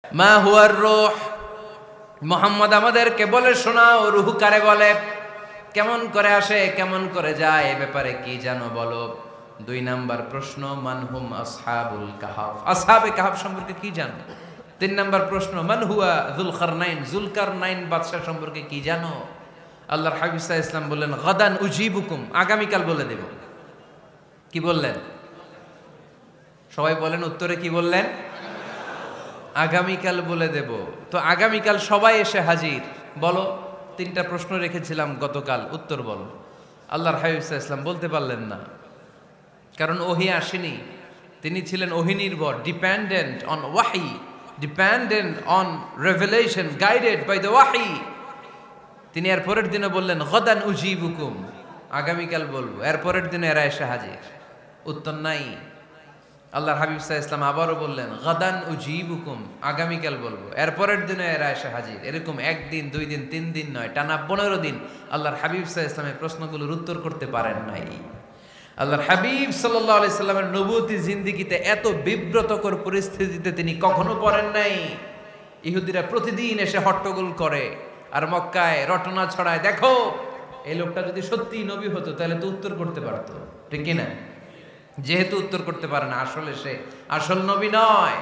মা হুয়ার রূহ, মুহাম্মদ আমাদেরকে বলে শোনাও রূহ কারে বলে, কেমন করে আসে, কেমন করে যায়, এ ব্যাপারে কি জানো বলো। 2 নাম্বার প্রশ্ন, মানহুম আসহাবুল কাহাফ, আসহাবে কাহাফ সম্পর্কে কি জানো। 3 নাম্বার প্রশ্ন, মান হুয়া যুলকারনাইন, যুলকারনাইন বাদশা সম্পর্কে কি জানো। আল্লাহর হাবিব সাল্লাল্লাহু আলাইহি ওয়াসাল্লাম বললেন গাদান উজিবুকুম, আগামীকাল বলে দেব। কি বললেন? সবাই বলেন উত্তরে কি বললেন? আগামীকাল বলে দেব। তো আগামীকাল সবাই এসে হাজির। বলো, 3টা প্রশ্ন রেখেছিলাম গতকাল, উত্তর বলো। আল্লাহর হাবিব সাল্লাল্লাহু আলাইহি ওয়াসাল্লাম বলতে পারলেন না, কারণ ওহী আসেনি। তিনি ছিলেন ওহী নির্ভর, ডিপেন্ডেন্ট অন ওয়াহি, dependent on revelation, guided by the ওয়াহি। তিনি এর পরের দিনে বললেন গাদান উজিবুকুম, আগামীকাল বলবো। এর পরের দিনে এরা এসে হাজির, উত্তর নাই। আল্লাহর হাবিব সাল্লাল্লাহু আলাইহি ওয়াসাল্লাম আবারও বললেন গাদান উজিবুকুম, আগামীকাল বলবো। এর পরের দিনে এরা এসে হাজির। এরকম 1 দিন 2 দিন 3 দিন নয়, টানা 15 দিন আল্লাহর হাবিব সাল্লাল্লাহু আলাইহি ওয়াসাল্লামের প্রশ্নগুলোর উত্তর করতে পারেন নাই। আল্লাহর হাবিব সাল্লাল্লাহু আলাইহি সাল্লামের নবুয়তি জিন্দেগিতে এত বিব্রতকর পরিস্থিতিতে তিনি কখনো পড়েন নাই। ইহুদিরা প্রতিদিন এসে হট্টগোল করে আর মক্কায় রটনা ছড়ায়, দেখো এই লোকটা যদি সত্যিই নবী হতো তাহলে তো উত্তর করতে পারতো, ঠিক কি না? যেহেতু উত্তর করতে পারে না, আসলে সে আসল নবী নয়,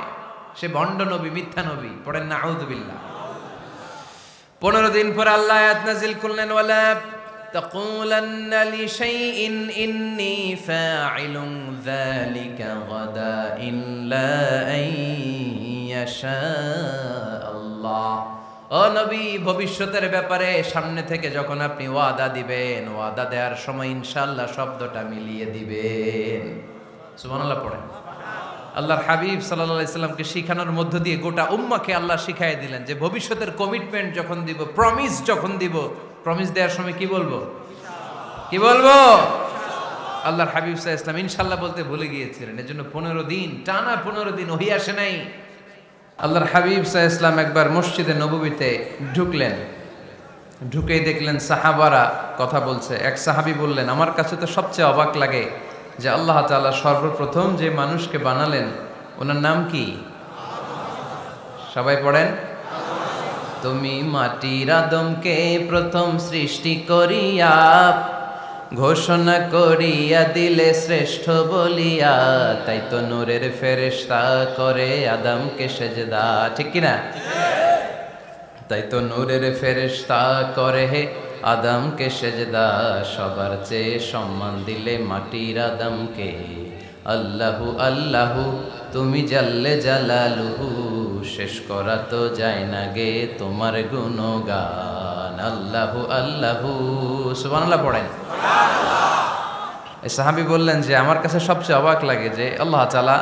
সে ভণ্ড নবী, মিথ্যা নবী। পড়েন না আউযুবিল্লাহ। 15 দিন পর আল্লাহ আয়াত নাযিল করলেন, ওয়ালা তাকুলান্না লিশাইইন ইন্নী ফাইলুন যালিকা গাদা ইল্লা আইয়াশা আল্লাহ। ও নবী, ভবিষ্যতের ব্যাপারে সামনে থেকে যখন আপনি ওয়াদা দিবেন, ওয়াদা দেওয়ার সময় ইনশাআল্লাহ শব্দটা মিলিয়ে দিবেন। সুবহানাল্লাহ পড়েন। আল্লাহর হাবিব সাল্লাল্লাহু আলাইহি সাল্লামকে শিখানোর মধ্য দিয়ে গোটা উম্মাহকে আল্লাহ শিখাই দিলেন যে ভবিষ্যতের কমিটমেন্ট যখন দিব, প্রমিস যখন দিব, প্রমিস দেওয়ার সময় কি বলবো? কি বলবো? আল্লাহর হাবিব সাল্লাল্লাহু আলাইহি সাল্লাম ইনশাআল্লাহ বলতে ভুলে গিয়েছিলেন। এজন্য 15 দিন, টানা 15 দিন ওহী আসে নাই। আল্লাহর হাবিব সাল্লাল্লাহু আলাইহি সাল্লাম একবার মসজিদে নববীতে ঢুকলেন, ঢুকেই দেখলেন সাহাবারা কথা বলছে। এক সাহাবী বললেন, আমার কাছে তো সবচেয়ে অবাক লাগে যে আল্লাহ তাআলা সর্বপ্রথম যে মানুষকে বানালেন ওনার নাম কি? সবাই পড়েন। তুমি মাটির আদমকে প্রথম সৃষ্টি করিয়া ঘোষণা করিয়া দিলে শ্রেষ্ঠ বলিয়া, তাই তো নূরের ফেরেশতা করে আদমকে সেজদা, ঠিক কিনা? তাই তো নূরের ফেরেশতা করে হে আদমকে সেজদা, সবার চেয়ে সম্মান দিলে মাটির আদমকে। আল্লাহু আল্লাহু তুমি জাল্লে জালালুহু, শেষ করা তো যায় না গে তোমার গুণগান। আল্লাহু আল্লাহু, সুবহানাল্লাহ পড়েন। এই সাহাবী বললেন যে আমার কাছে সবচেয়ে অবাক লাগে যে আল্লাহ তাআলা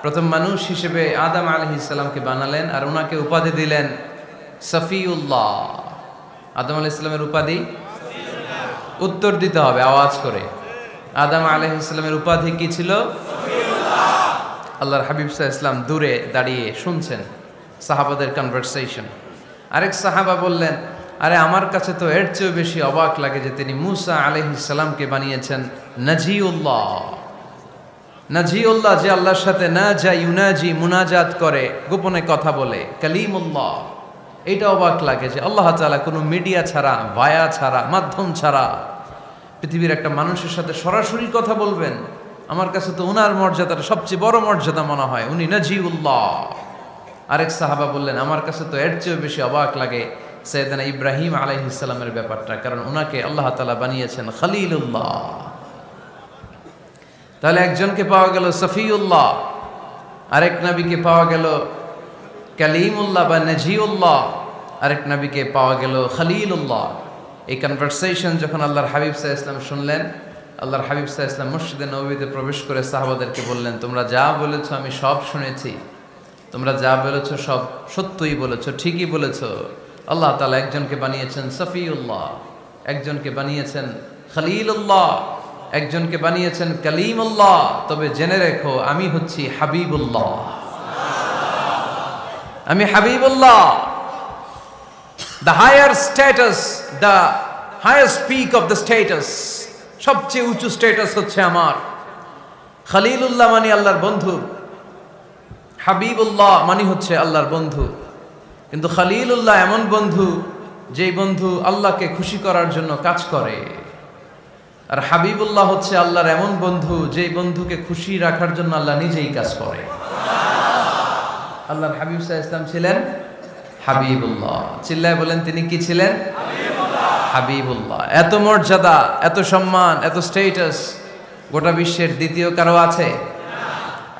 প্রথম মানুষ হিসেবে আদম আলাইহিস সালামকে বানালেন আর ওনাকে উপাধি দিলেন সফিউল্লাহ। আদম আলাইহিস সালামের উপাধি? উত্তর দিতে হবে আওয়াজ করে। আদম আলাইহিস সালামের উপাধি কি ছিল? আল্লাহর হাবিব সাল্লাল্লাহু আলাইহি ওয়াসাল্লাম দূরে দাঁড়িয়ে শুনছেন সাহাবাদের কনভারসেশন। আরেক সাহাবা বললেন, আরে আমার কাছে তো এর চেয়েও বেশি অবাক লাগে যে তিনি মূসা আলাইহিস সালামকে বানিয়েছেন নাজিউল্লাহ। নাজিউল্লাহ, যে আল্লাহর সাথে না যা ইউনাজি, মুনাজাত করে, গোপনে কথা বলে, কালিমুল্লাহ। এইটা অবাক লাগে যে আল্লাহ তাআলা কোনো মিডিয়া ছাড়া, ভায়া ছাড়া, মাধ্যম ছাড়া পৃথিবীর একটা মানুষের সাথে সরাসরি কথা বলবেন। আমার কাছে তো ওনার মর্যাদাটা সবচেয়ে বড় মর্যাদা মনে হয়, উনি নাজিউল্লাহ। আরেক সাহাবা বললেন, আমার কাছে তো এর চেয়েও বেশি অবাক লাগে সাইয়েদনা ইব্রাহিম আলাইহিস সালামের ব্যাপারটা, কারণ ওনাকে আল্লাহ তাআলা বানিয়েছেন খলিলুল্লাহ। তাহলে একজনকে পাওয়া গেল সফিউল্লাহ, আরেক নবীকে পাওয়া গেল কালিমুল্লাহ বা নাজিউল্লাহ, আরেক নবীকে পাওয়া গেল খলিলুল্লাহ। এই কনভারসেশন যখন আল্লাহর হাবিব সাল্লাল্লাহু আলাইহি ওয়াসাল্লাম শুনলেন, আল্লাহর হাবিব সাল্লাল্লাহু আলাইহি ওয়াসাল্লাম মসজিদে নববীতে প্রবেশ করে সাহাবাদেরকে বললেন, তোমরা যা বলেছো আমি সব শুনেছি, তোমরা যা বলেছো সব সত্যই বলেছো, ঠিকই বলেছো। আল্লাহ তাআলা একজনকে বানিয়েছেন সফিউল্লাহ, একজনকে বানিয়েছেন খলিলুল্লাহ, একজনকে বানিয়েছেন কালিমুল্লাহ। তবে জেনে রেখো আমি হচ্ছি হাবিবুল্লাহ, আমি Habibullah. The higher status, the highest peak of the status, সবচেয়ে উঁচু স্ট্যাটাস হচ্ছে আমার। খলিলুল্লাহ মানে আল্লাহর বন্ধু, হাবিবুল্লাহ মানে হচ্ছে আল্লাহর বন্ধু, কিন্তু খলিলুল্লাহ এমন বন্ধু যেই বন্ধু আল্লাহকে খুশি করার জন্য কাজ করে। আর হাবিবুল্লাহ হচ্ছে আল্লাহর এমন বন্ধু যেই বন্ধুকে খুশি রাখার জন্য আল্লাহ নিজেই কাজ করে। আল্লাহর হাবিব সাল্লাল্লাহু আলাইহি ওয়াসাল্লাম ছিলেন হাবিবুল্লাহ। চিল্লায় বলেন তিনি কি ছিলেন? হাবিবুল্লাহ। এত মর্যাদা, এত সম্মান, এত স্টেটাস গোটা বিশ্বের দ্বিতীয় কারো আছে?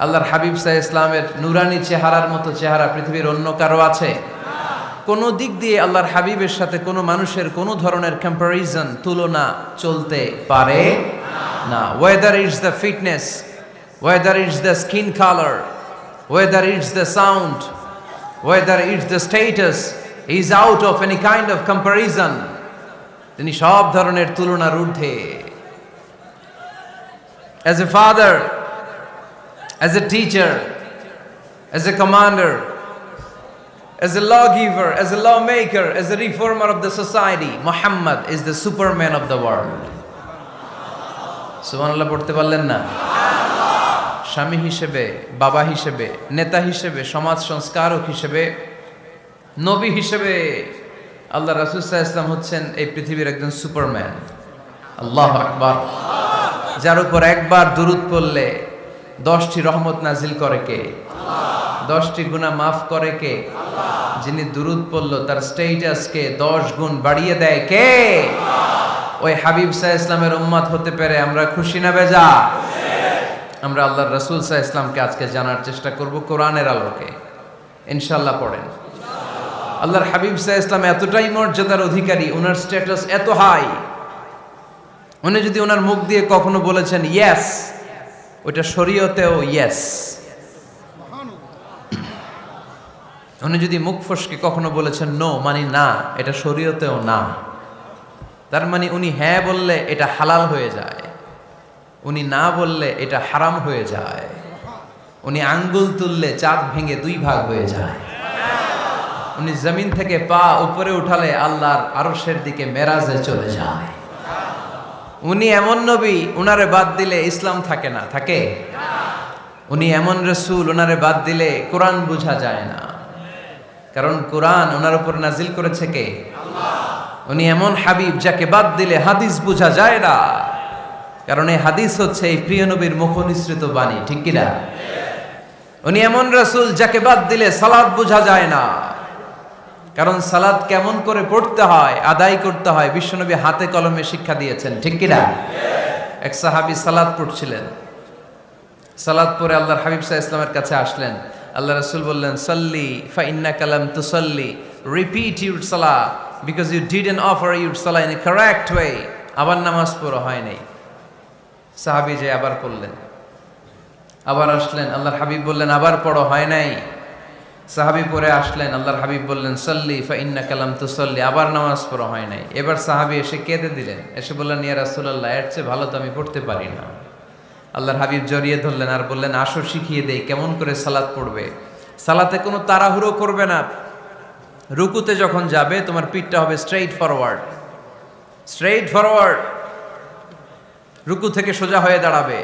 আল্লাহর হাবিব সাল্লাল্লাহু আলাইহি ওয়াসাল্লামের নুরানি চেহারার মতো চেহারা পৃথিবীর অন্য কারো আছে? কোনো দিক দিয়ে আল্লাহর হাবিবের সাথে কোনো মানুষের কোনো ধরনের কম্প্যারিজন, তুলনা চলতে পারে না। Whether it's the fitness, whether it's the skin colour, whether it's the sound, whether it's the status, is out of any kind of comparison. তিনি সব ধরনের তুলনার ঊর্ধ্বে। As a father, as a teacher, as a commander, as a lawgiver, as a lawmaker, as a reformer of the society, Muhammad is the superman of the world. সুবহানাল্লাহ পড়তে পারলেন না? স্বামী হিসেবে, বাবা হিসেবে, নেতা হিসেবে, সমাজ সংস্কারক হিসেবে, নবী হিসেবে আল্লাহ রাসূল সাল্লাল্লাহু আলাইহি ওয়াসাল্লাম হচ্ছেন এই পৃথিবীর একজন সুপারম্যান। আল্লাহু আকবার। যার উপর একবার দুরূদ পড়লে 10টি রহমত নাজিল করে কে? 10টি গুনাহ মাফ করে কে? যিনি দুরূদ পড়ল তার স্ট্যাটাসকে 10 গুণ বাড়িয়ে দেয় কে? ওই হাবিব সাল্লাল্লাহু আলাইহি ওয়াসাল্লামের উম্মত হতে পেরে আমরা খুশি না বেজা? আমরা আল্লাহর রাসূল সাল্লাল্লাহু আলাইহি ওয়াসাল্লামকে আজকে জানার চেষ্টা করব কোরআনের আলোকে। ইনশাআল্লাহ পড়েন। আল্লাহর হাবিব সাল্লাল্লাহু আলাইহি ওয়াসাল্লাম এতটাই মর্যাদার অধিকারী, ওনার স্ট্যাটাস এত হাই, উনি যদি ওনার মুখ দিয়ে কখনো বলেছেন ইয়েস, ওইটা শরীয়তেও ইয়েস। উনি যদি মুখ ফসকে কখনো বলেছেন নো, মানে না, এটা শরীয়তেও না। তার মানে উনি হ্যাঁ বললে এটা হালাল হয়ে যায়, উনি না বললে এটা হারাম হয়ে যায়। উনি আঙ্গুল তুললে চাঁদ ভেঙে 2 ভাগ হয়ে যায়। উনি জমিন থেকে পা উপরে উঠালে আল্লাহর আরশের দিকে মেরাজে চলে যায়। উনি এমন নবী, উনারে বাদ দিলে ইসলাম থাকে না, থাকে? উনি এমন রাসূল, উনারে বাদ দিলে কোরআন বোঝা যায় না, কারণ কোরআন ওনার উপর নাজিল করেছে কে? আল্লাহ। উনি এমন হাবিব যাকে বাদ দিলে হাদিস বোঝা যায় না, কারণ এই হাদিস হচ্ছে এই প্রিয় নবীর মুখনিসৃত বাণী, ঠিক কি না? উনি এমন রাসূল যাকে বাদ দিলে সালাত বোঝা যায় না, কারণ সালাত কেমন করে পড়তে হয়, আদায় করতে হয় বিশ্বনবী হাতে কলমে শিক্ষা দিয়েছেন, ঠিক কি না? এক সাহাবী সালাত পড়ছিলেন, সালাত পড়ে আল্লাহর হাবিব সাল্লাল্লাহু আলাইহি ওয়াসাল্লামের কাছে আসলেন। আল্লাহ রাসূল বললেন সাল্লি ফা ইন্নাকা লাম তুসাল্লি, রিপিট ইউর সালাহ because you didn't offer your সালাহ ইন এ কারেক্ট ওয়ে। আবার নামাজ পড়া হয় নাই। সাহাবী যে আবার পড়লেন, আবার আসলেন, আল্লাহর হাবিব বললেন আবার পড়ো, হয় নাই। সাহাবী পরে আসলেন, আল্লাহর হাবিব বললেন সাল্লি ফা ইন্নাকা লাম তুসাল্লি, আবার নামাজ পড়া হয় নাই। এবার সাহাবী এসে কেঁদে দিলেন, এসে বললেন ইয়া রাসূলুল্লাহ, এর চেয়ে ভালো তো আমি পড়তে পারি না। আল্লাহর হাবিব জড়িয়ে ধরলেন আর বললেন আসো শিখিয়ে দেই কেমন করে সালাত পড়বে। সালাতে কোনো তাড়াহুড়ো করবে না। রুকুতে যখন যাবে তোমার পিঠটা হবে স্ট্রেইট ফরওয়ার্ড, স্ট্রেইট ফরওয়ার্ড। রুকু থেকে সোজা হয়ে দাঁড়াবে,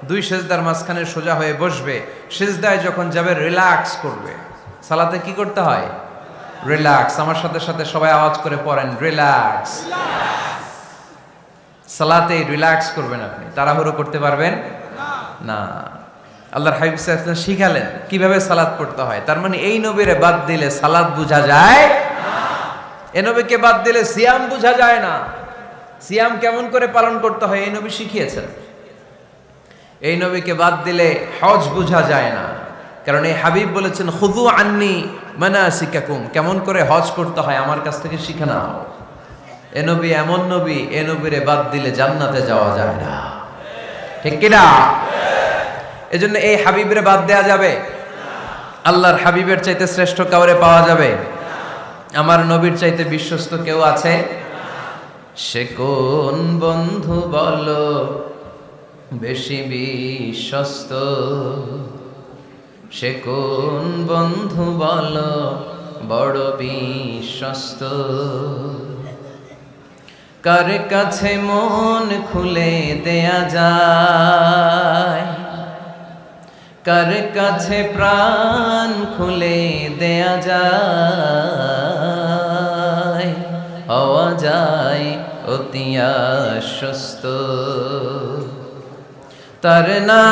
2 সেজদার মাঝখানে সোজা হয়ে বসবে। সেজদায় যখন যাবে রিল্যাক্স করবে। সালাতে কি করতে হয়? রিল্যাক্স। আমার সাথে সাথে সবাই আওয়াজ করে পড়েন রিল্যাক্স। সালাতে রিল্যাক্স করবেন, আপনি তাড়াহুড়ো করতে পারবেন না। আল্লাহর হাবিব সাল্লাল্লাহু আলাইহি ওয়াসাল্লাম শিখালেন কিভাবে সালাত পড়তে হয়। তার মানে এই নবীরে বাদ দিলে সালাত বোঝা যায় না, এই নবীকে বাদ দিলে সিয়াম বোঝা যায় না। সিয়াম কেমন করে পালন করতে হয় এই নবী শিখিয়েছেন। এই নবীকে বাদ দিলে হজ বোঝা যায় না, কারণ এই হাবিব বলেছেন খুযু আন্নী মানাসিকাকুম, কেমন করে হজ করতে হয় আমার কাছ থেকে শিখে নাও। এ নবী এমন নবী, এ নবীরে বাদ দিলে জান্নাতে যাওয়া যায় না, ঠিক কি না? এজন্য এই হাবিবরে বাদ দেয়া যাবে? আল্লাহর হাবিবের চাইতে শ্রেষ্ঠ কাউরে পাওয়া যাবে? আমার নবীর চাইতে বিশ্বস্ত কেউ আছে? সে কোন বন্ধু বলো বেশি বিশ্বস্ত, সে কোন বন্ধু বলো বড় বিশ্বস্ত, কার কাছে মন খুলে দেয়া যায়, কার কাছে প্রাণ খুলে দেয়া যায়, হওয়া যায় অতি আশ্বস্ত। তার নাম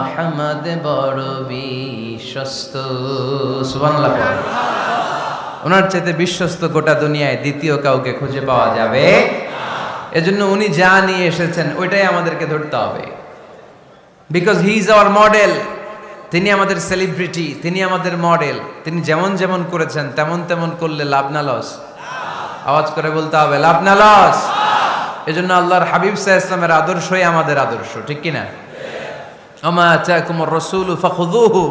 আহমদ বড় বিশ্বস্ত। সুবহানাল্লাহ। ওনার চাইতে বিশ্বস্ত গোটা দুনিয়ায় দ্বিতীয় কাউকে খুঁজে পাওয়া যাবে। এজন্য উনি যা নিয়ে এসেছেন ওইটাই আমাদেরকে ধরতে হবে, because he is our model. তিনি আমাদের সেলিব্রিটি, তিনি আমাদের মডেল। তিনি যেমন যেমন করেছেন তেমন তেমন করলে লাভ না লস? আওয়াজ করে বলতে হবে, লাভ না লস? এজন্য আল্লাহর হাবিব সাল্লাল্লাহু আলাইহি ওয়াসাল্লামের আদর্শই আমাদের আদর্শ, ঠিক কি না? ওমা আতাকুমুর রাসূলু ফাখুযুহু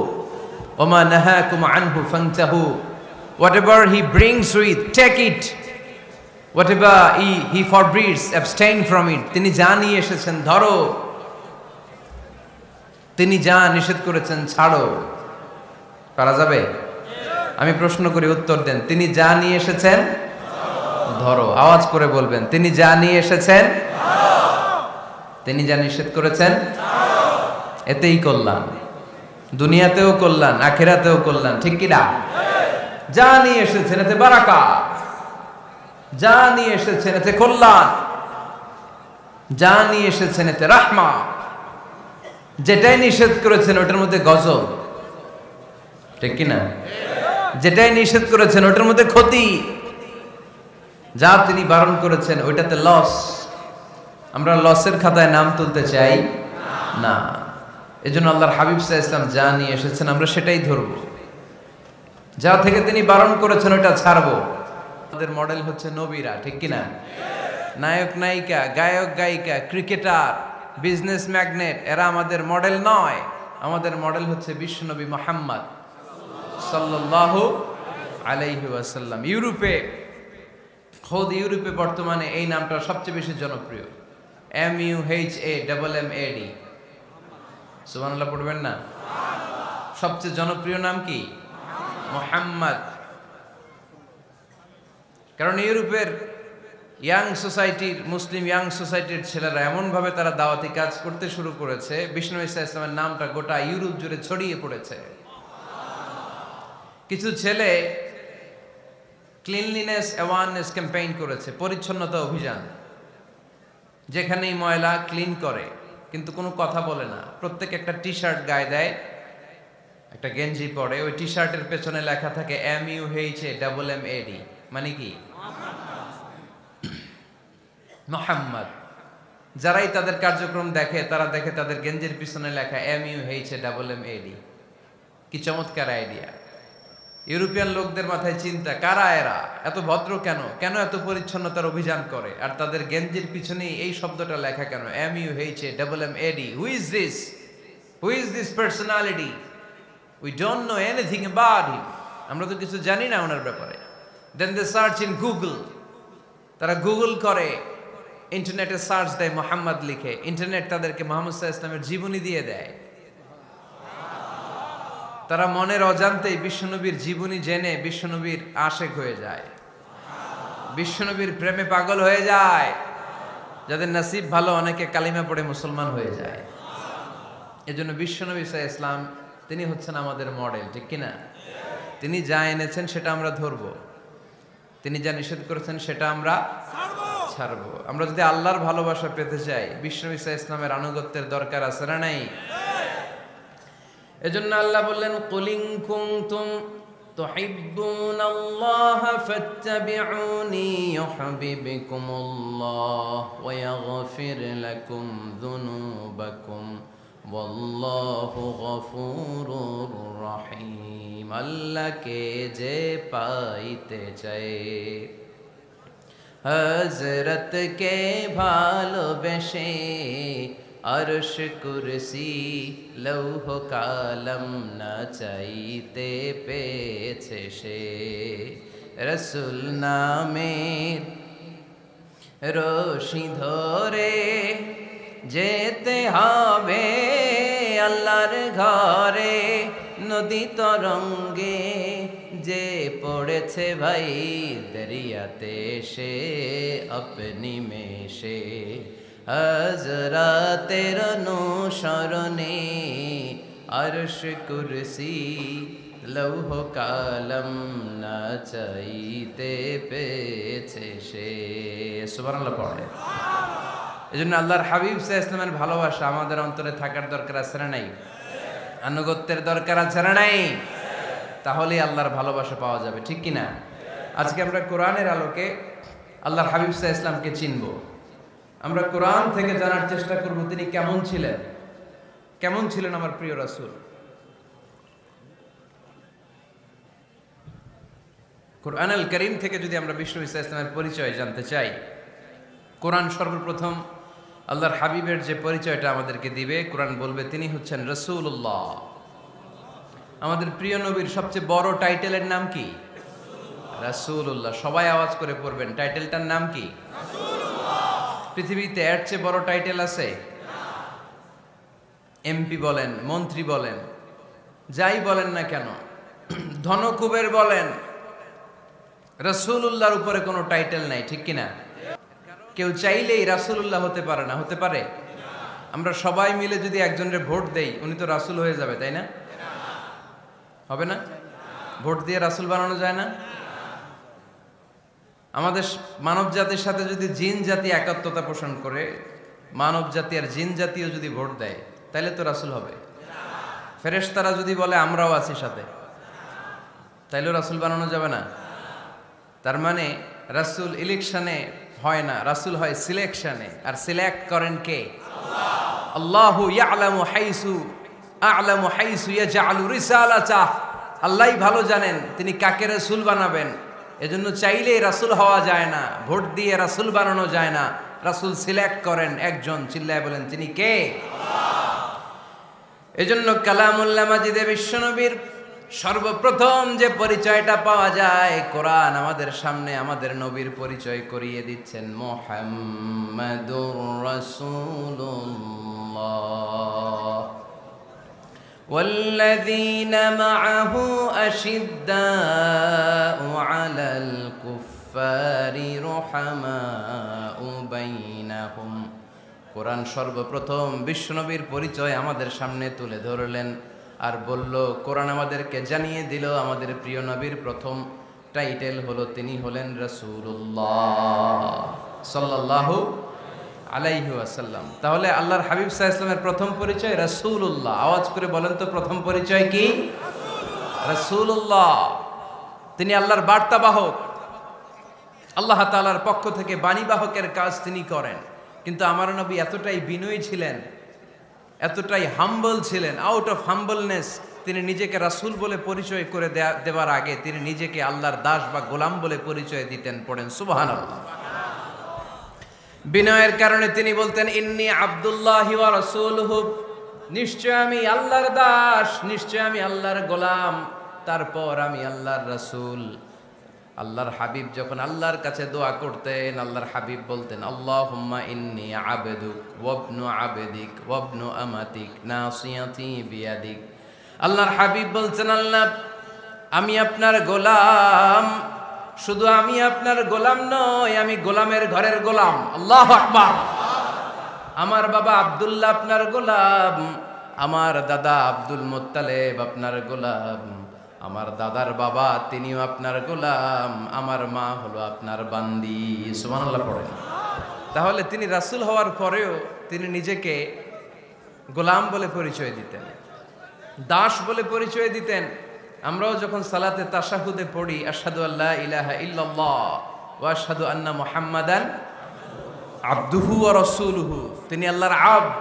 ওমা নাহাকুম আনহু ফান্তাহু। Whatever he brings with, take it. Whatever he forbids, abstain from it. তিনি যা নিয়ে এসেছেন ধরো, তিনি যা নিষেধ করেছেন ছাড়ো। পারা যাবে? আমি প্রশ্ন করি, উত্তর দেন। তিনি যা নিয়ে এসেছেন ধরো। আওয়াজ করে বলবেন, তিনি যা নিয়ে এসেছেন ধরো, তিনি যা নিষেধ করেছেন ছাড়ো। এতেই কল্যাণ, দুনিয়াতেও কল্যাণ, আখিরাতেও কল্যাণ, ঠিক কি না? যা নিয়ে এসেছেন এতে বারাকাত, যা নিয়ে এসেছেন এতে কল্যাণ, যা নিয়ে এসেছেন এতে রাহমা। যেটাই নিষেধ করেছেন ওটার মধ্যে গজব, ঠিক কি না? যেটাই নিষেধ করেছেন ওটার মধ্যে ক্ষতি, যা তিনি বারণ করেছেন ওইটাতে লস। আমরা লসের খাতায় নাম তুলতে চাই না। এজন্য আল্লাহর হাবিব সাল্লাল্লাহু আলাইহি ওয়াসাল্লাম যা নিয়ে এসেছেন আমরা সেটাই ধরব, যা থেকে তিনি বারণ করেছেন ওটা ছাড়বো। আমাদের মডেল হচ্ছে নবীরা, ঠিক কি না? নায়ক নায়িকা, গায়ক গায়িকা, ক্রিকেটার, বিজনেস ম্যাগনেট, এরা আমাদের মডেল নয়। আমাদের মডেল হচ্ছে বিশ্বনবী মুহাম্মদ সাল্লাল্লাহু আলাইহি ওয়াসাল্লাম। ইউরোপে বর্তমানে এই নামটা সবচেয়ে বেশি জনপ্রিয়, MUHAMMAD। সুবহানাল্লাহ পড়বেন না? সবচেয়ে জনপ্রিয় নাম কি? মুহাম্মদ। কারণ ইউরোপের ইয়াং সোসাইটির, মুসলিম ইয়াং সোসাইটির ছেলেরা এমনভাবে তারা দাওয়াতি কাজ করতে শুরু করেছে, বিষ্ণু ঈসা ইসলামের নামটা গোটা ইউরোপ জুড়ে ছড়িয়ে পড়েছে। কিছু ছেলে ক্লিনলিনেস অ্যাওয়ারনেস ক্যাম্পেইন করেছে, পরিচ্ছন্নতা অভিযান। যেখানেই ময়লা ক্লিন করে, কিন্তু কোনো কথা বলে না। প্রত্যেক একটা টি শার্ট গায়ে দেয়, একটা গেঞ্জি পরে, ওই টি শার্টের পেছনে লেখা থাকে MUHAMMAD, মানে কি? মুহাম্মদ। যারাই তাদের কার্যক্রম দেখে তারা দেখে তাদের গেঞ্জির পিছনে লেখা MUHAMMAD। কি চমৎকার আইডিয়া! ইউরোপিয়ান লোকদের মাথায় চিন্তা, কারা এরা, এত ভদ্র কেন, কেন এত পরিচ্ছন্নতার অভিযান করে, আর তাদের গেঞ্জির পিছনেই এই শব্দটা লেখা কেন, MUHAMMAD। Who is this personality? We don't know anything about him. আমরা তো কিছু জানি না ওনার ব্যাপারে। Then they search in Google. তারা গুগল করে, ইন্টারনেটে সার্চ দেয় মুহাম্মদ লিখে, ইন্টারনেট তাদেরকে মুহাম্মদ সাল্লাল্লাহু আলাইহি ওয়াসাল্লামের জীবনী দিয়ে দেয়। তারা মনের অজান্তেই বিশ্বনবীর জীবনী জেনে বিশ্বনবীর আশেক হয়ে যায়, বিশ্বনবীর প্রেমে পাগল হয়ে যায়। যাদের নসিব ভালো, অনেকে কালিমা পড়ে মুসলমান হয়ে যায়। এজন্য বিশ্বনবী সাল্লাল্লাহু আলাইহি ওয়াসাল্লাম তিনি হচ্ছেন আমাদের মডেল, ঠিক কিনা? তিনি যা এনেছেন সেটা আমরা ধরবো, তিনি যা নিষেধ করেছেন সেটা আমরা ছাড়বো। আমরা যদি আল্লাহর ভালোবাসা পেতে চাই, বিশ্বনবী সাল্লাল্লাহু আলাইহি ওয়াসাল্লামের আনুগত্যের দরকার আছে না নাই? এজন্য আল্লাহ বললেন, কুল ইন কুনতুম তুহিব্বুনাল্লাহা ফাত্তাবিউনি ইউহিব্বুকুমুল্লাহ ওয়া ইয়াগফির লাকুম যুনুবাকুম ওয়াল্লাহু গফুরুর রহিম। আল্লাহকে যে পাইতে চায়, হযরতকে ভালোবেসে আরশ কুরসি লৌহ কালম না চাইতে পেয়েছে সে। রসুল নামের রশি ধরে যেতে হবে আল্লাহর ঘরে। নদী তরঙ্গে যে পড়েছে ভাই দরিয়াতে সে আপনি মেশে হযরতের অনুসরণে আরশ কুরসি লৌহ কালম না চাইতে পেয়েছে সে। সুবহানাল্লাহ পড়ে। এজন্য আল্লাহর হাবিব সাল্লাল্লাহু আলাইহি ওয়াসাল্লামের ভালোবাসা আমাদের অন্তরে থাকার দরকার আছে না নাই? আনুগত্যের দরকার আছে না নাই? তাহলে আল্লাহর ভালোবাসা পাওয়া যাবে, ঠিক কি না? আজকে আমরা কোরআনের আলোকে আল্লাহর হাবিব সাল্লাল্লাহু আলাইহি ওয়াসাল্লামকে চিনব। আমরা কোরআন থেকে জানার চেষ্টা করব তিনি কেমন ছিলেন, কেমন ছিলেন আমার প্রিয় রাসূল। কোরআনুল কারীম থেকে যদি আমরা বিষ্ণু ঈসা ইসলামের পরিচয় জানতে চাই, কোরআন সর্বপ্রথম আল্লাহর হাবিবের যে পরিচয়টা আমাদেরকে দিবে, কোরআন বলবে তিনি হচ্ছেন রাসূলুল্লাহ। আমাদের প্রিয় নবীর সবচেয়ে বড় টাইটেলের নাম কি? রাসূলুল্লাহ। সবাই আওয়াজ করে পড়বেন, টাইটেলটার নাম কি? পৃথিবীতে এর চেয়ে বড় টাইটেল আছে? এমপি বলেন, মন্ত্রী বলেন, যাই বলেন না কেন, ধনকুবের বলেন, রাসূলুল্লাহর উপরে কোনো টাইটেল নাই, ঠিক কিনা? কেউ চাইলেই রাসূলুল্লাহ হতে পারে না, হতে পারে? আমরা সবাই মিলে যদি একজনের ভোট দেই, উনি তো রাসূল হয়ে যাবে, তাই না? হবে না? ভোট দিয়ে রাসূল বানানো যায় না? আমাদের মানব জাতির সাথে যদি জিন জাতি একাত্মতা পোষণ করে, মানব জাতি আর জিন জাতিও যদি ভোট দেয়, তাহলে তো রাসূল হবে। ফেরেশতারা যদি বলে আমরাও আছি সাথে, তাইলেও রাসূল বানানো যাবে না। তার মানে রাসূল ইলেকশনে হয় না, রাসূল হয় সিলেকশনে। আর সিলেক্ট করেন কে? আল্লাহু ইয়ালামু হাইসু ইয়াজআলু রিসালাতাহ। আল্লাহই ভালো জানেন তিনি কাকে রাসূল বানাবেন। এজন্য চাইলেই রাসূল হওয়া যায় না, ভোট দিয়ে রাসূল বানানো যায় না। রাসূল সিলেক্ট করেন একজন, চিল্লায় বলেন তিনি কে? এজন্য কালামুল্লাহ মাজিদে বিশ্বনবীর সর্বপ্রথম যে পরিচয়টা পাওয়া যায়, কোরআন আমাদের সামনে আমাদের নবীর পরিচয় করিয়ে দিচ্ছেন, মুহাম্মাদুর রাসূলুল্লাহ ওয়াল্লাযীনা মাআহু আশিদ্দাউ আলাল কুফফারি রুহামাউ বাইনাহুম। কোরআন সর্বপ্রথম বিশ্বনবীর পরিচয় আমাদের সামনে তুলে ধরলেন আর বলল, কোরআন আমাদেরকে জানিয়ে দিল আমাদের প্রিয় নবীর প্রথম টাইটেল হলো তিনি হলেন রাসূলুল্লাহ সাল্লাল্লাহু আলাইহি ওয়াসাল্লাম। তাহলে আল্লাহর হাবিব সাল্লাল্লাহু আলাইহি ওয়াসাল্লামের প্রথম পরিচয় রাসূলুল্লাহ। আওয়াজ করে বলেন তো প্রথম পরিচয় কি? রাসূলুল্লাহ। তিনি আল্লাহর বার্তাবাহক, আল্লাহ তাআলার পক্ষ থেকে বাণীবাহকের কাজ তিনি করেন। কিন্তু আমার নবী এতটাই বিনয়ী ছিলেন, এতটাই হাম্বল ছিলেন, আউট অফ হাম্বলনেস তিনি নিজেকে রাসূল বলে পরিচয় করে দেওয়ার আগে তিনি নিজেকে আল্লাহর দাস বা গোলাম বলে পরিচয় দিতেন। পড়েন সুবহানাল্লাহ। বিনয়ের কারণে তিনি বলতেন, ইন্নী আব্দুল্লাহি ওয়া রাসূলুহু, নিশ্চয় আমি আল্লাহর দাস, নিশ্চয় আমি আল্লাহর গোলাম, তারপর আমি আল্লাহর রাসূল। আল্লাহর হাবিব যখন আল্লাহর কাছে দোয়া করতেন, আল্লাহর হাবিব বলতেন, আল্লাহুম্মা ইন্নী আবদুক ওয়াবনু আবদিক ওয়াবনু আমাতিক নাসিয়াতি বিয়াদিক। আল্লাহর হাবিব বলছেন, আল্লাহ আমি আপনার গোলাম, শুধু আমি আপনার গোলাম নয়, আমি গোলামের ঘরের গোলাম। আল্লাহু আকবার। আমার বাবা আব্দুল্লাহ আপনার গোলাম, আমার দাদা আব্দুল মুত্তালিব আপনার গোলাম, আমার দাদার বাবা তিনিও আপনার গোলাম, আমার মা হলো আপনার বান্দি। সুবহানাল্লাহ পড়েন। তাহলে তিনি রাসূল হওয়ার পরেও তিনি নিজেকে গোলাম বলে পরিচয় দিতেন, দাস বলে পরিচয় দিতেন। আমরাও যখন সালাতে তাশাহুদে পড়ি, আশহাদু আল্লা ইলাহা ইল্লাল্লাহ ওয়া আশহাদু আন্না মুহাম্মাদান আবদুহু ওয়া রাসূলুহু, তিনি আল্লাহর আবদ,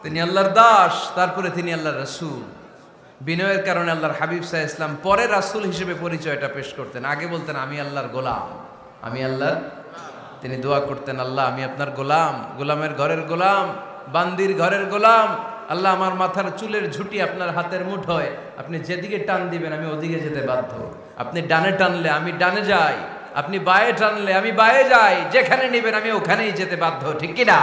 তিনি আল্লাহর দাস, তারপরে তিনি আল্লাহর রাসূল। বিনয়ের কারণে আল্লাহর হাবিব সাল্লাল্লাহু আলাইহি ওয়াসাল্লাম পরে রাসূল হিসেবে পরিচয়টা পেশ করতেন। আগে বলতেন আমি আল্লাহর গোলাম, আমি আল্লাহর। তিনি দোয়া করতেন, আল্লাহ আমি আপনার গোলাম, গোলামের ঘরের গোলাম, বান্দির ঘরের গোলাম। আল্লাহ আমার মাথার চুলের ঝুঁটি আপনার হাতের মুঠোয়, আপনি যেদিকে টান দিবেন আমি ওদিকে যেতে বাধ্য। আপনি ডানে টানলে আমি ডানে যাই, আপনি বায়ে টানলে আমি বায়ে যাই, যেখানে নেবেন আমি ওখানেই যেতে বাধ্য, ঠিক কিনা?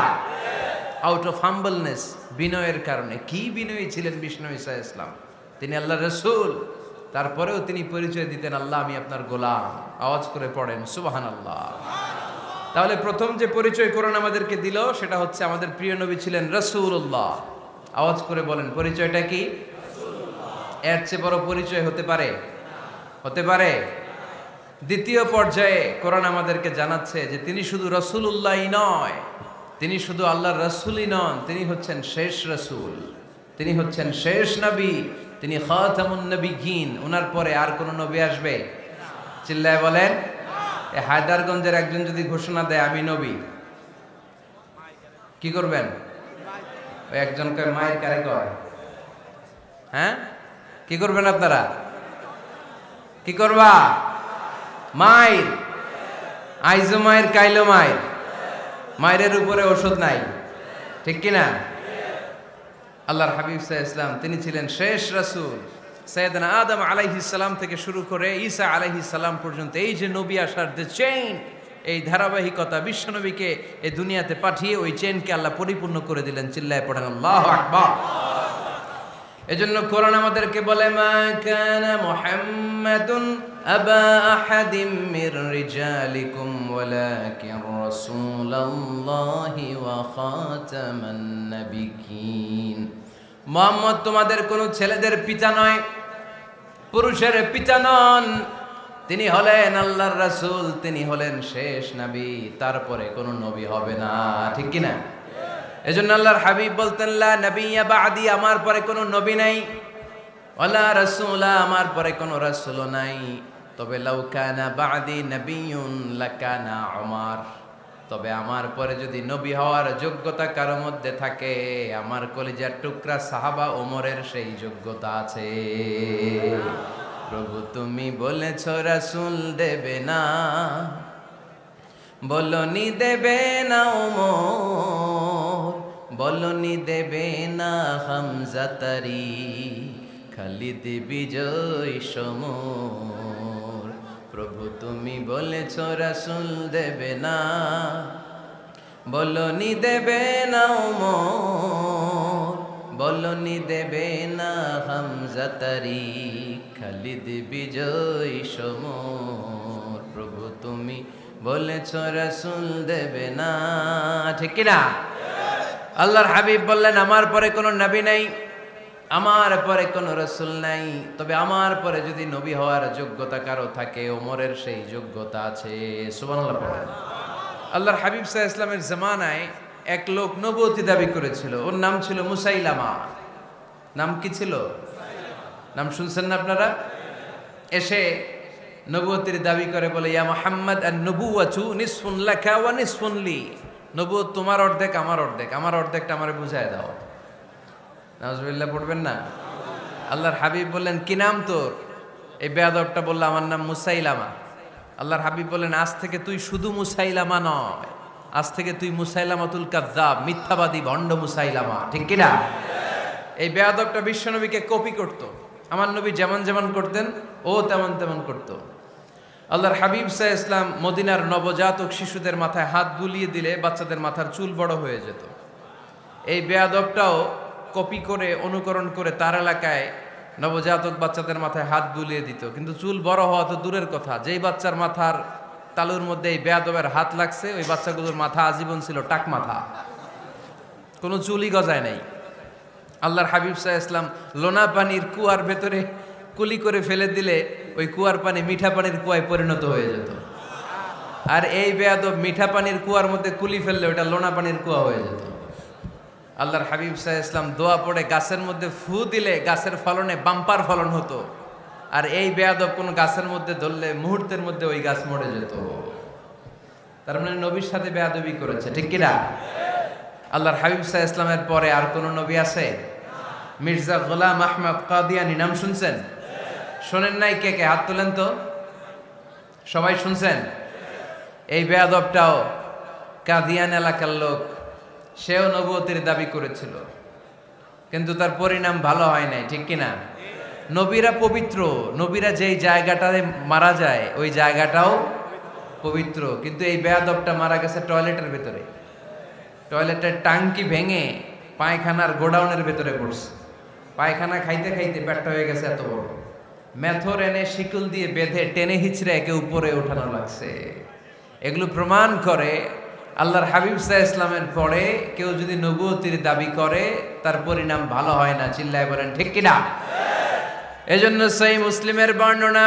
আউট অফ হাম্বলনেস, বিনয়ের কারণে। কি বিনয়ী ছিলেন বিষ্ণু ঈসা ইসলাম। তিনি আল্লাহর রাসূল, তারপরেও তিনি পরিচয় দিতেন, আল্লাহ আমি আপনার গোলাম। আওয়াজ করে পড়েন সুবহানাল্লাহ। তাহলে প্রথম যে পরিচয় কোরআন আমাদেরকে দিল সেটা হচ্ছে আমাদের প্রিয় নবী ছিলেন রাসূলুল্লাহ। আওয়াজ করে বলেন পরিচয়টা কি? এর চেয়ে বড় পরিচয় হতে পারে? হতে পারে? দ্বিতীয় পর্যায়ে কোরআন আমাদেরকে জানাচ্ছে যে তিনি শুধু রাসূলুল্লাহই নয়, তিনি শুধু আল্লাহর রাসূলই নন, তিনি হচ্ছেন শেষ রাসূল, তিনি হচ্ছেন শেষ নবী, তিনি খাতামুন নবিয়্যিন। ওনার পরে আর কোন নবী আসবে? চিল্লায় বলেন। এই হায়দারগঞ্জের একজন যদি ঘোষণা দেয় আমি নবী, কি করবেন? ওই একজন কয় মায়ের কারে কয়, হ্যাঁ কি করবেন আপনারা? কি করবা? মায়ের আইজো মায়ের কাইলো মায়ের, মায়ের উপরে ওষুধ নাই, ঠিক কিনা? আল্লাহর হাবিব সাল্লাল্লাহু আলাইহি ওয়াসাল্লাম তিনি ছিলেন শেষ রাসূল। সাইয়েদনা আদম আলাইহিস সালাম থেকে শুরু করে ঈসা আলাইহিস সালাম পর্যন্ত এই যে নবী আসার যে চেইন, এই ধারাবাহিকতা, বিশ্বনবীকে এই দুনিয়াতে পাঠিয়ে ওই চেইনকে আল্লাহ পরিপূর্ণ করে দিলেন। চিল্লায় পড়েন আল্লাহু আকবার। এজন্য কোরআন আমাদেরকে বলে মা কানা মুহাম্মাদুন আবা আহাদিম মির রিজালিকুম ওয়ালাকিন রাসূলুল্লাহি ওয়া খাতামান নাবিয়্যিন। মুহাম্মদ তোমাদের কোন ছেলেদের পিতা নয়, পুরুষের পিতা নন, তিনি হলেন আল্লাহর রাসূল, তিনি হলেন শেষ নবী, তারপরে কোন নবী হবে না, ঠিক কি না? এজন্য আল্লাহর হাবিব বলতেন লা নবিয়্যা বা'দি, আমার পরে কোনো নবী নাই, ওয়ালা রাসূলা, আমার পরে কোনো রাসূলও নাই। তবে লাউ কানা বা'দি নবিয়্যুন লাকানা উমর, তবে আমার পরে যদি নবী হওয়ার যোগ্যতা কারো মধ্যে থাকে, আমার কলিজার টুকরা সাহাবা ওমরের সেই যোগ্যতা আছে। প্রভু তুমি বলেছো রাসূল দেবে না, বলনি দেবে না ওমর, বলনি দেবে না হামজা তারি, খালিদ বিজয় সমর। প্রভু তুমি বলেছ রাসূল দেবে না, বলনি দেবে না ওমর, বলনি দেবে না হামজা তারি, খালিদ বিজয় সমর। প্রভু তুমি বলেছ রাসূল দেবে না, ঠিক কি না? আল্লাহর হাবিব বললেন আমার পরে কোনো নবী নাই, আমার পরে কোনো রাসূল নাই, তবে আমার পরে যদি নবী হওয়ার যোগ্যতা কারো থাকে, ওমরের সেই যোগ্যতা আছে। সুবহানাল্লাহ পড়েন। আল্লাহর হাবিব সাল্লাল্লাহু আলাইহি ওয়াসাল্লামের জামানায় এক লোক নবুয়তি দাবি করেছিল, ওর নাম ছিল মুসাইলামা। নাম কি ছিল? নাম শুনছেন না আপনারা? এসে নবুয়তির দাবি করে বলে ইয়া মুহাম্মদ আন-নবুওয়াতু নিসফুন লাকা ওয়া নিসফুন লি, নবুয়ত তোমার অর্ধেক আমার অর্ধেক, আমার অর্ধেকটা আমারে বুঝায় দাও। নাউজুবিল্লাহ পড়বেন না? আল্লাহর হাবিব বললেন কি নাম তোর? এই বেয়াদবটা বলল আমার নাম মুসাইলামা। আল্লাহর হাবিব বললেন আজ থেকে তুই শুধু মুসাইলামা নয়, আজ থেকে তুই মুসাইলামাতুল কাযযাব, মিথ্যাবাদী ভণ্ড মুসাইলামা, ঠিক কি না? এই বেয়াদবটা বিশ্বনবীকে কপি করত, আমার নবী যেমন যেমন করতেন ও তেমন তেমন করত। আল্লাহর হাবিব সাল্লাল্লাহু আলাইহি ওয়াসাল্লাম মদিনার নবজাতক শিশুদের মাথায় হাত বুলিয়ে দিলে বাচ্চাদের মাথার চুল বড় হয়ে যেত। এই বেয়াদবটাও কপি করে অনুকরণ করে তার এলাকায় নবজাতক বাচ্চাদের মাথায় হাত বুলিয়ে দিত, কিন্তু চুল বড় হওয়া তো দূরের কথা, যেই বাচ্চার মাথার তালুর মধ্যে এই বেয়াদবের হাত লাগছে ওই বাচ্চাগুলোর মাথা আজীবন ছিল টাক মাথা, কোনো চুলই গজায় নাই। আল্লাহর হাবিব সাল্লাল্লাহু আলাইহি ওয়াসাল্লাম লোনা পানির কুয়ার ভেতরে কুলি করে ফেলে দিলে ওই কুয়ার পানি মিঠা পানির কুয়ায় পরিণত হয়ে যেত। আর এই বেয়াদব মিঠা পানির কুয়ার মধ্যে কুলি ফেললে ওটা লোনা পানির কুয়া হয়ে যেত। আল্লাহর হাবিব সাল্লাল্লাহু আলাইহি ওয়াসাল্লাম দোয়া পড়ে গাছের মধ্যে ফু দিলে গাছের ফলনে বাম্পার ফলন হতো, আর এই বেয়াদব কোন গাছের মধ্যে ধরলে মুহূর্তের মধ্যে ওই গাছ মরে যেত। তার মানে নবীর সাথে বেয়াদবি করেছে, ঠিক কিনা? আল্লাহর হাবিব সাল্লাল্লাহু আলাইহি ওয়াসাল্লামের পরে আর কোন নবী আছে? মির্জা গোলাম আহমদ কাদিয়ানী নাম শুনছেন? শোনেন নাই? কে কে হাত তোলেন তো। সবাই শুনছেন? এই বেয়াদবটাও কাদিয়ান এলাকার লোক, সেও নবুয়তির দাবি করেছিল, কিন্তু তার পরিণাম ভালো হয় নাই, ঠিক কিনা? নবীরা পবিত্র, নবীরা যেই জায়গাটায় মারা যায় ওই জায়গাটাও পবিত্র, কিন্তু এই বেয়াদবটা মারা গেছে টয়লেটের ভেতরে, টয়লেটের টাঙ্কি ভেঙে পায়খানার গোডাউনের ভেতরে পড়ছে। পায়খানা খাইতে খাইতে পেটটা হয়ে গেছে এত বড়, মেথর এনে শিকল দিয়ে বেঁধে টেনে হিচড়ে একে উপরে ওঠানো লাগছে। এগুলো প্রমাণ করে আল্লাহর হাবিব সাল্লাল্লাহু আলাইহি ইসলামের পরে কেউ যদি নবুয়তির দাবি করে তার পরিণাম ভালো হয় না। চিল্লায় বলেন ঠিক কিনা? এজন্য সহিহ মুসলিমের বর্ণনা,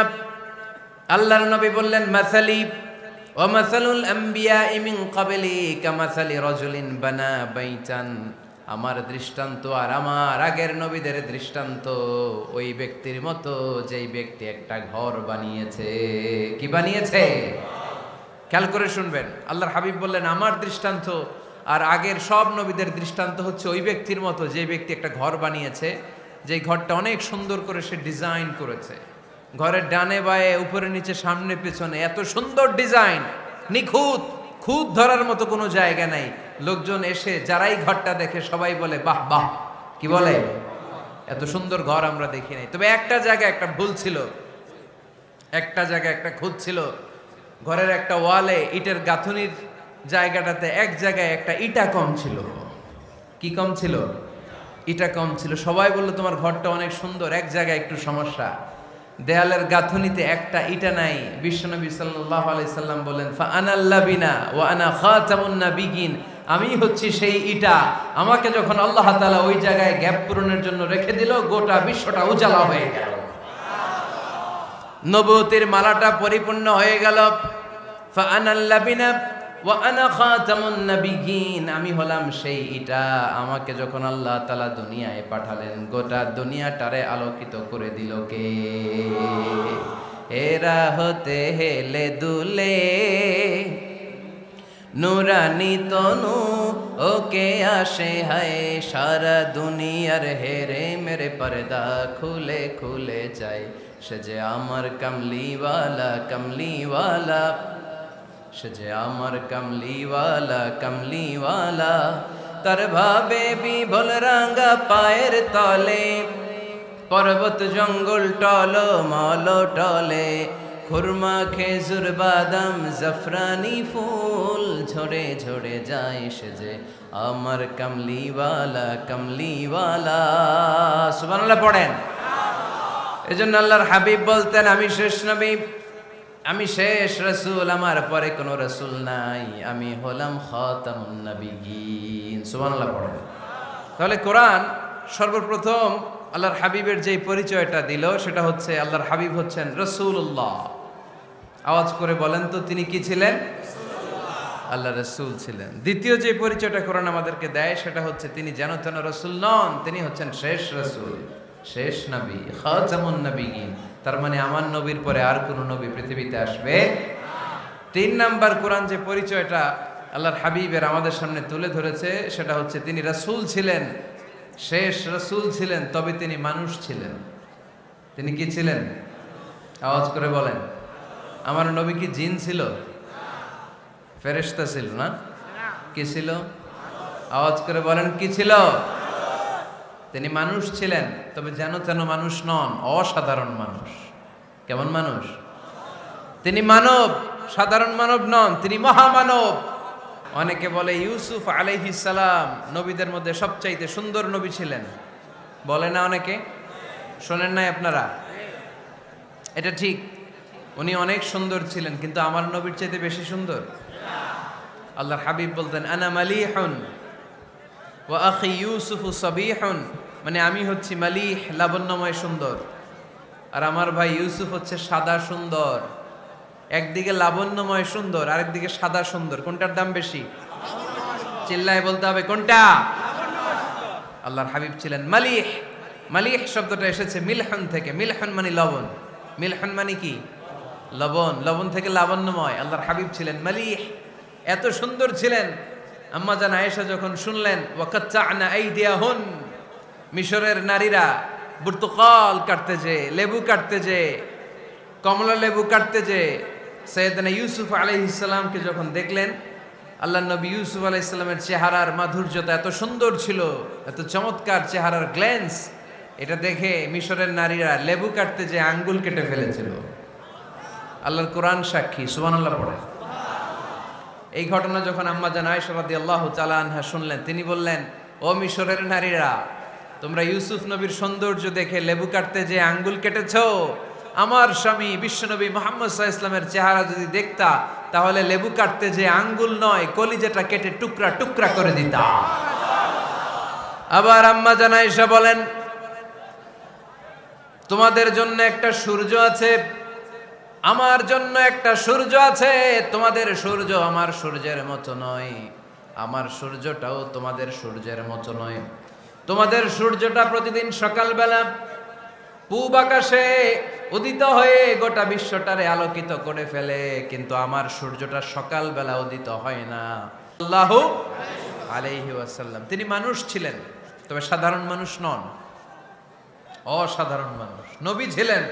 আল্লাহর নবী বললেন, মাসালি ওয়া মাসালুল আমবিয়াই মিন ক্বাবলি কামাসালি রাজুলিন বানা বাইতান, আমার দৃষ্টান্ত আর আমার আগের নবীদের দৃষ্টান্ত ওই ব্যক্তির মতো যেই ব্যক্তি একটা ঘর বানিয়েছে। কি বানিয়েছে? খেয়াল করে শুনবেন, আল্লাহর হাবিব বললেন আমার দৃষ্টান্ত আর আগের সব নবীদের দৃষ্টান্ত হচ্ছে ওই ব্যক্তির মতো যে ব্যক্তি একটা ঘর বানিয়েছে, যে ঘরটা অনেক সুন্দর করে সে ডিজাইন করেছে। ঘরের ডানে বায়ে উপরে নিচে সামনে পেছনে এত সুন্দর ডিজাইন, নিখুঁত, খুঁত ধরার মতো কোনো জায়গা নাই। লোকজন এসে যারাই ঘরটা দেখে সবাই বলে বাহ বাহ। কি বলে? এত সুন্দর ঘর আমরা দেখি নাই। তবে একটা জায়গায় একটা ভুল ছিল, একটা জায়গায় একটা খুঁত ছিল। ঘরের একটা ওয়ালে ইটের গাঁথুনির জায়গাটাতে এক জায়গায় একটা ইটা কম ছিল। কি কম ছিল? ইটা কম ছিল। সবাই বললো তোমার ঘরটা অনেক সুন্দর, এক জায়গায় একটু সমস্যা, দেয়ালের গাঁথুনিতে একটা ইটা নাই। বিশ্বনবী সাল্লাল্লাহু আলাইহি সাল্লাম বলেন, ফা আনাল লাবিনা ওয়া আনা খাতামুন নাবিয়িন, আমি হচ্ছি সেই ইটা। আমাকে যখন আল্লাহ তাআলা ওই জায়গায় গ্যাপ পূরণের জন্য রেখে দিল, গোটা বিশ্বটা উজালা হয়ে গেল, নবুয়তের মালাটা পরিপূর্ণ হয়ে গেল। ফা আনাল লাবিনা ওয়া আনা খাতামুন নাবিয়িন, আমি হলাম সেই ইটা। আমাকে যখন আল্লাহ তাআলা দুনিয়ায় পাঠালেন, গোটা দুনিয়াটারে আলোকিত করে দিল কে? এরা হতে হেলে দুলে নুরানি তনু ওকে আসে হায়, সারা দুনিয়ার হেরে মেরে পর্দা খুলে খুলে যায়। সে যে আমার কামলিওয়ালা কামলিওয়ালা, সে যে আমার কামলিওয়ালা কামলিওয়ালা, তার ভাবে বিভোল রাঙ্গা পায়ের তলে, পর্বত জঙ্গল টল মল টলে, খুরমা খেজুর বাদাম জাফরানি ফুল ঝরে ঝরে যায়। সে যে আমার কামলিওয়ালা কামলিওয়ালা। সুবহানাল্লাহ পড়েন। এজন্য আল্লাহর হাবিব বলতেন, আমি শেষ নবী, আমি শেষ রাসূল, আমার পরে কোনো রাসূল নাই, আমি হলাম খাতামুন নাবিয়িন। সুবহানাল্লাহ পড়েন। তাহলে কোরআন সর্বপ্রথম আল্লাহর হাবিবের যে পরিচয়টা দিল সেটা হচ্ছে আল্লাহর হাবিব হচ্ছেন রাসূলুল্লাহ। আওয়াজ করে বলেন তো, তিনি কি ছিলেন? আল্লাহ রাসূল ছিলেন। দ্বিতীয় যে পরিচয়টা কোরআন আমাদেরকে দেয় সেটা হচ্ছে তিনি যেন তেন রাসূল নন, তিনি হচ্ছেন শেষ রাসূল, শেষ নবী, খাতামুন নাবিয়িন। তার মানে আমার নবীর পরে আর কোন নবী পৃথিবীতে আসবে। তিন নাম্বার কোরআন যে পরিচয়টা আল্লাহর হাবিবের আমাদের সামনে তুলে ধরেছে সেটা হচ্ছে তিনি রাসূল ছিলেন, শেষ রাসূল ছিলেন, তবে তিনি মানুষ ছিলেন। তিনি কি ছিলেন? আওয়াজ করে বলেন। আমার নবী কি জিন ছিল? ফেরেশতা ছিল না? কি ছিল? আওয়াজ করে বলেন, কি ছিল? তিনি মানুষ ছিলেন, তবে যেন তেন মানুষ নন, অসাধারণ মানুষ। কেমন মানুষ? তিনি মানব, সাধারণ মানব নন, তিনি মহামানব। অনেকে বলে ইউসুফ আলাইহিস সালাম নবীদের মধ্যে সবচাইতে সুন্দর নবী ছিলেন, বলে না অনেকে? শোনেন নাই আপনারা? এটা ঠিক, উনি অনেক সুন্দর ছিলেন, কিন্তু আমার নবীর চাইতে বেশি সুন্দর। আল্লাহর হাবিব বলতেন, আনা মালিহুন ওয়া আখি ইউসুফু সাবিহুন, মানে আমি হচ্ছি মালিহ, লাবণ্যময় সুন্দর, আর আমার ভাই ইউসুফ হচ্ছে সাদা সুন্দর। একদিকে লাবণ্যময় সুন্দর, আরেকদিকে সাদা সুন্দর, কোনটার দাম বেশি? চিল্লায় বলতে হবে কোনটা? আল্লাহর হাবিব ছিলেন মালিহ। মালিহ শব্দটা এসেছে মিলহন থেকে। মিলহন মানে লবণ, মিলহন মানে কি? লবণ। লবণ থেকে লাবণ্যময়। আল্লাহর হাবিব ছিলেন মালিহ, এত সুন্দর ছিলেন। আম্মা জান আয়েশা যখন শুনলেন ওয়াকাত্তা'না আইদিয়াহুন, মিশরের নারীরা বুর্তুকাল কাটতে যে, লেবু কাটতে যে, কমলা লেবু কাটতে যে সাইয়েদনা ইউসুফ আলাইহিস সালামকে যখন দেখলেন, আল্লাহর নবী ইউসুফ আলাইহিস সালামের চেহারার মাধুর্যতা এত সুন্দর ছিল, এত চমৎকার চেহারার গ্ল্যান্স, এটা দেখে মিশরের নারীরা লেবু কাটতে যে আঙ্গুল কেটে ফেলেছিল। আল্লাহর কোরআন সাক্ষী। সুবহানাল্লাহ পড়ে। এই ঘটনা যখন আম্মা জান আয়েশা রাদিয়াল্লাহু তাআলা আনহা শুনলেন, তিনি বললেন, ও মিশরের নারীরা, তোমরা ইউসুফ নবীর সৌন্দর্য দেখে লেবু কাটতে যে আঙ্গুল কেটেছো, আমার স্বামী বিশ্বনবী মুহাম্মদ সাল্লাল্লাহু আলাইহি ওয়াসাল্লামের চেহারা যদি দেখতা তাহলে লেবু কাটতে যে আঙ্গুল নয় কলিজাটা কেটে টুকরা টুকরা করে দিতাম। আবার আম্মা জান আয়েশা বলেন, তোমাদের জন্য একটা সূর্য আছে, আমার জন্য একটা সূর্য আছে। তোমাদের সূর্য আমার সূর্যের মতো নয়, আমার সূর্যটাও তোমাদের সূর্যের মতো নয়। তোমাদের সূর্যটা প্রতিদিন সকালবেলা পূব আকাশে উদিত হয়ে গোটা বিশ্বটারে আলোকিত করে ফেলে, কিন্তু আমার সূর্যটা সকালবেলা উদিত হয় না। আল্লাহু আলাইহি ওয়াসাল্লাম তিনি মানুষ ছিলেন, তবে সাধারণ মানুষ নন, অসাধারণ মানুষ। নবী ছিলেন,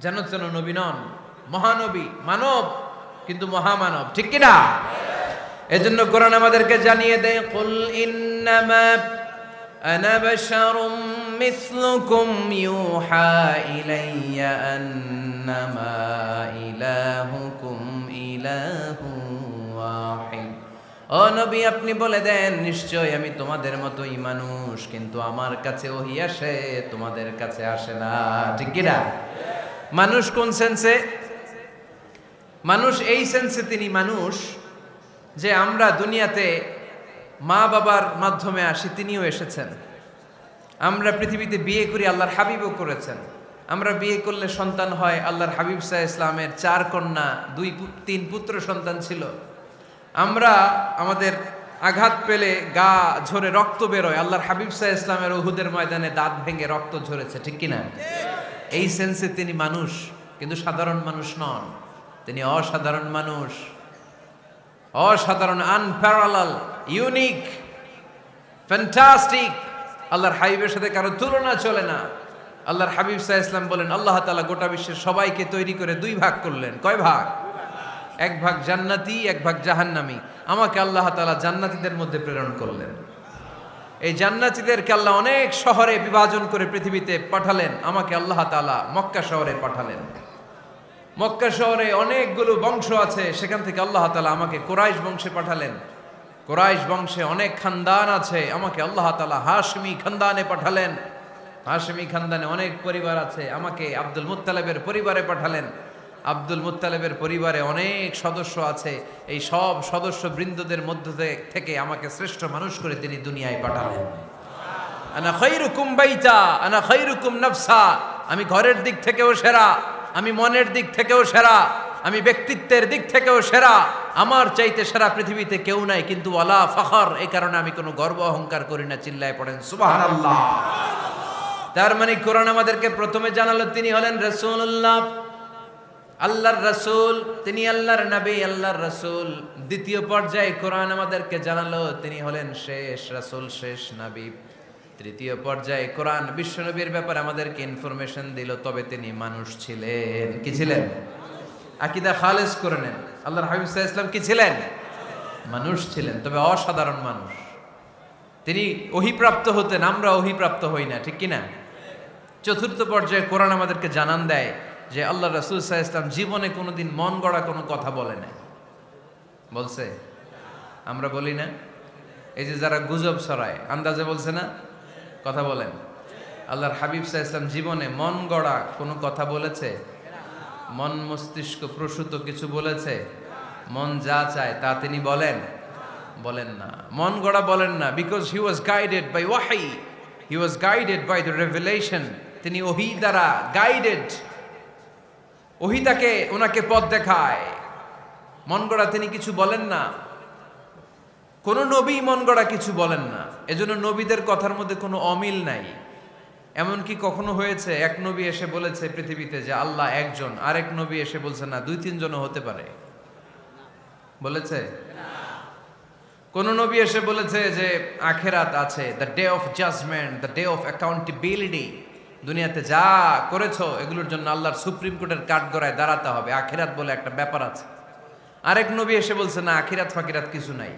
যেন তেন নবী নন, মহানবী, মানব কিন্তু মহামানব, ঠিক কিনা? এজন্য কোরআন আমাদেরকে জানিয়ে দেয়, কুল ইন্নামা আনা বাশারুম মিসলুকুম ইউহা ইলাইয়া আন্নামা ইলাহুকুম ইলাহু ওয়াহিদ। ও নবী, আপনি বলে দেন, নিশ্চয় আমি তোমাদের মতোই মানুষ, কিন্তু আমার কাছে ওহী আসে, তোমাদের কাছে আসে না, ঠিক কিনা? মানুষ কোন সেন্সে? মানুষ এই সেন্সে তিনি মানুষ যে আমরা দুনিয়াতে মা বাবার মাধ্যমে আসি, তিনিও এসেছেন। আমরা পৃথিবীতে বিয়ে করি, আল্লাহর হাবিবও করেছেন। আমরা বিয়ে করলে সন্তান হয়, আল্লাহর হাবিব সাল্লাল্লাহু আলাইহি ইসলামের 4 কন্যা 2-3 পুত্র সন্তান ছিল। আমরা আমাদের আঘাত পেলে গা ঝরে রক্ত বেরোয়, আল্লাহর হাবিব সাল্লাল্লাহু আলাইহি ইসলামের উহুদের ময়দানে দাঁত ভেঙে রক্ত ঝরেছে, ঠিক কিনা? এই সেন্সে তিনি মানুষ, কিন্তু সাধারণ মানুষ নন, তিনি অসাধারণ মানুষ, অসাধারণ, আনপ্যারালাল, ইউনিক, ফ্যান্টাস্টিক। আল্লাহর হাবিবের সাথে কারো তুলনা চলে না। আল্লাহর হাবিব সাল্লাল্লাহু আলাইহি ওয়াসাল্লাম বলেন, আল্লাহ তাআলা গোটা বিশ্বের সবাইকে তৈরি করে 2 ভাগ করলেন। কয় ভাগ? 1 ভাগ জান্নাতি, 1 ভাগ জাহান্নামী। আমাকে আল্লাহ তাআলা জান্নাতীদের মধ্যে প্রেরণ করলেন। এই জান্নাতীদেরকে আল্লাহ অনেক শহরে বিভাজন করে পৃথিবীতে পাঠালেন, আমাকে আল্লাহ তাআলা মক্কা শহরে পাঠালেন। মক্কা শহরে অনেকগুলো বংশ আছে, সেখান থেকে আল্লাহ তাআলা আমাকে কুরাইশ বংশে পাঠালেন। কুরাইশ বংশে অনেক খানদান আছে, আমাকে আল্লাহ তাআলা হাশমি খানদানে পাঠালেন। হাশমি খানদানে অনেক পরিবার আছে, আমাকে আব্দুল মুত্তালিবের পরিবারে পাঠালেন। আব্দুল মুত্তালিবের পরিবারে অনেক সদস্য আছে, এই সব সদস্য বৃন্দদের মধ্য থেকে আমাকে শ্রেষ্ঠ মানুষ করে তিনি দুনিয়ায় পাঠালেন। আনা খায়রুকুম বাইতা আনা খায়রুকুম নাফসা, আমি ঘরের দিক থেকেও সেরা, আমি মনের দিক থেকেও সেরা, আমি ব্যক্তিত্বের দিক থেকেও সেরা, আমার চাইতে সেরা পৃথিবীতে কেউ নাই, কিন্তু ওয়ালা ফখর, এই কারণে আমি কোনো গর্ব অহংকার করি না। চিল্লায় পড়েন সুবহানাল্লাহ। তার মানে কোরআন আমাদেরকে প্রথমে জানালো তিনি হলেন রাসূলুল্লাহ, আল্লাহর রাসূল, তিনি আল্লাহর নবী, আল্লাহর রাসূল। দ্বিতীয় পর্যায়ে কোরআন আমাদেরকে জানালো তিনি হলেন শেষ রাসূল, শেষ নবী। তৃতীয় পর্যায়ে কোরআন বিশ্বনবীর ব্যাপারে আমাদেরকে ইনফরমেশন দিল, তবে তিনি মানুষ ছিলেন। কি ছিলেন? আকীদা খালেস করে নেন, আল্লাহর হাবিব সাল্লাল্লাহু আলাইহি ওয়াসাল্লাম কি ছিলেন? মানুষ ছিলেন, তবে অসাধারণ মানুষ। তিনি ওহীপ্রাপ্ত হতেন, আমরা ওহীপ্রাপ্ত হই না, ঠিক কিনা? চতুর্থ পর্যায়ে কোরআন আমাদেরকে জানান দেয় যে আল্লাহ রাসূল সাল্লাল্লাহু আলাইহি ওয়াসাল্লাম জীবনে কোনোদিন মন গড়া কোনো কথা বলে নাই। বলছে? আমরা বলি না? এই যে যারা গুজব ছড়ায়, আন্দাজে বলছে না, কথা বলেন। আল্লাহর হাবিব সাল্লাল্লাহু আলাইহি ওয়াসাল্লাম জীবনে মন গড়া কোনো কথা বলেছে? মন মস্তিষ্ক প্রসূত কিছু বলেছে? মন যা চায় তা তিনি বলেন? বলেন না, মন গড়া বলেন না। Because he was guided by ওয়াহি, he was guided by the revelation. তিনি ওহী দ্বারা গাইডেড, ওহী তাকে ওনাকে পথ দেখায়। মন গড়া তিনি কিছু বলেন না, কোন নবী মন গড়া কিছু বলেন না। এজন্য নবীদের কথার মধ্যে কোনো অমিল নাই। এমনকি কখনো হয়েছে এক নবী এসে বলেছে পৃথিবীতে যে আল্লাহ একজন, আরেক নবী এসে বলছে না 2-3 জনও হতে পারে? বলেছে? কোন নবী এসে বলেছে যে আখিরাত আছে, the day of judgement, the day of accountability, দুনিয়াতে যা করেছো এগুলোর জন্য আল্লাহর সুপ্রিম কোর্টের কাঠগড়ায় দাঁড়াতে হবে, আখিরাত বলে একটা ব্যাপার আছে? আরেক নবী এসে বলছে না, আখিরাত ফাকিরাত কিছু নাই,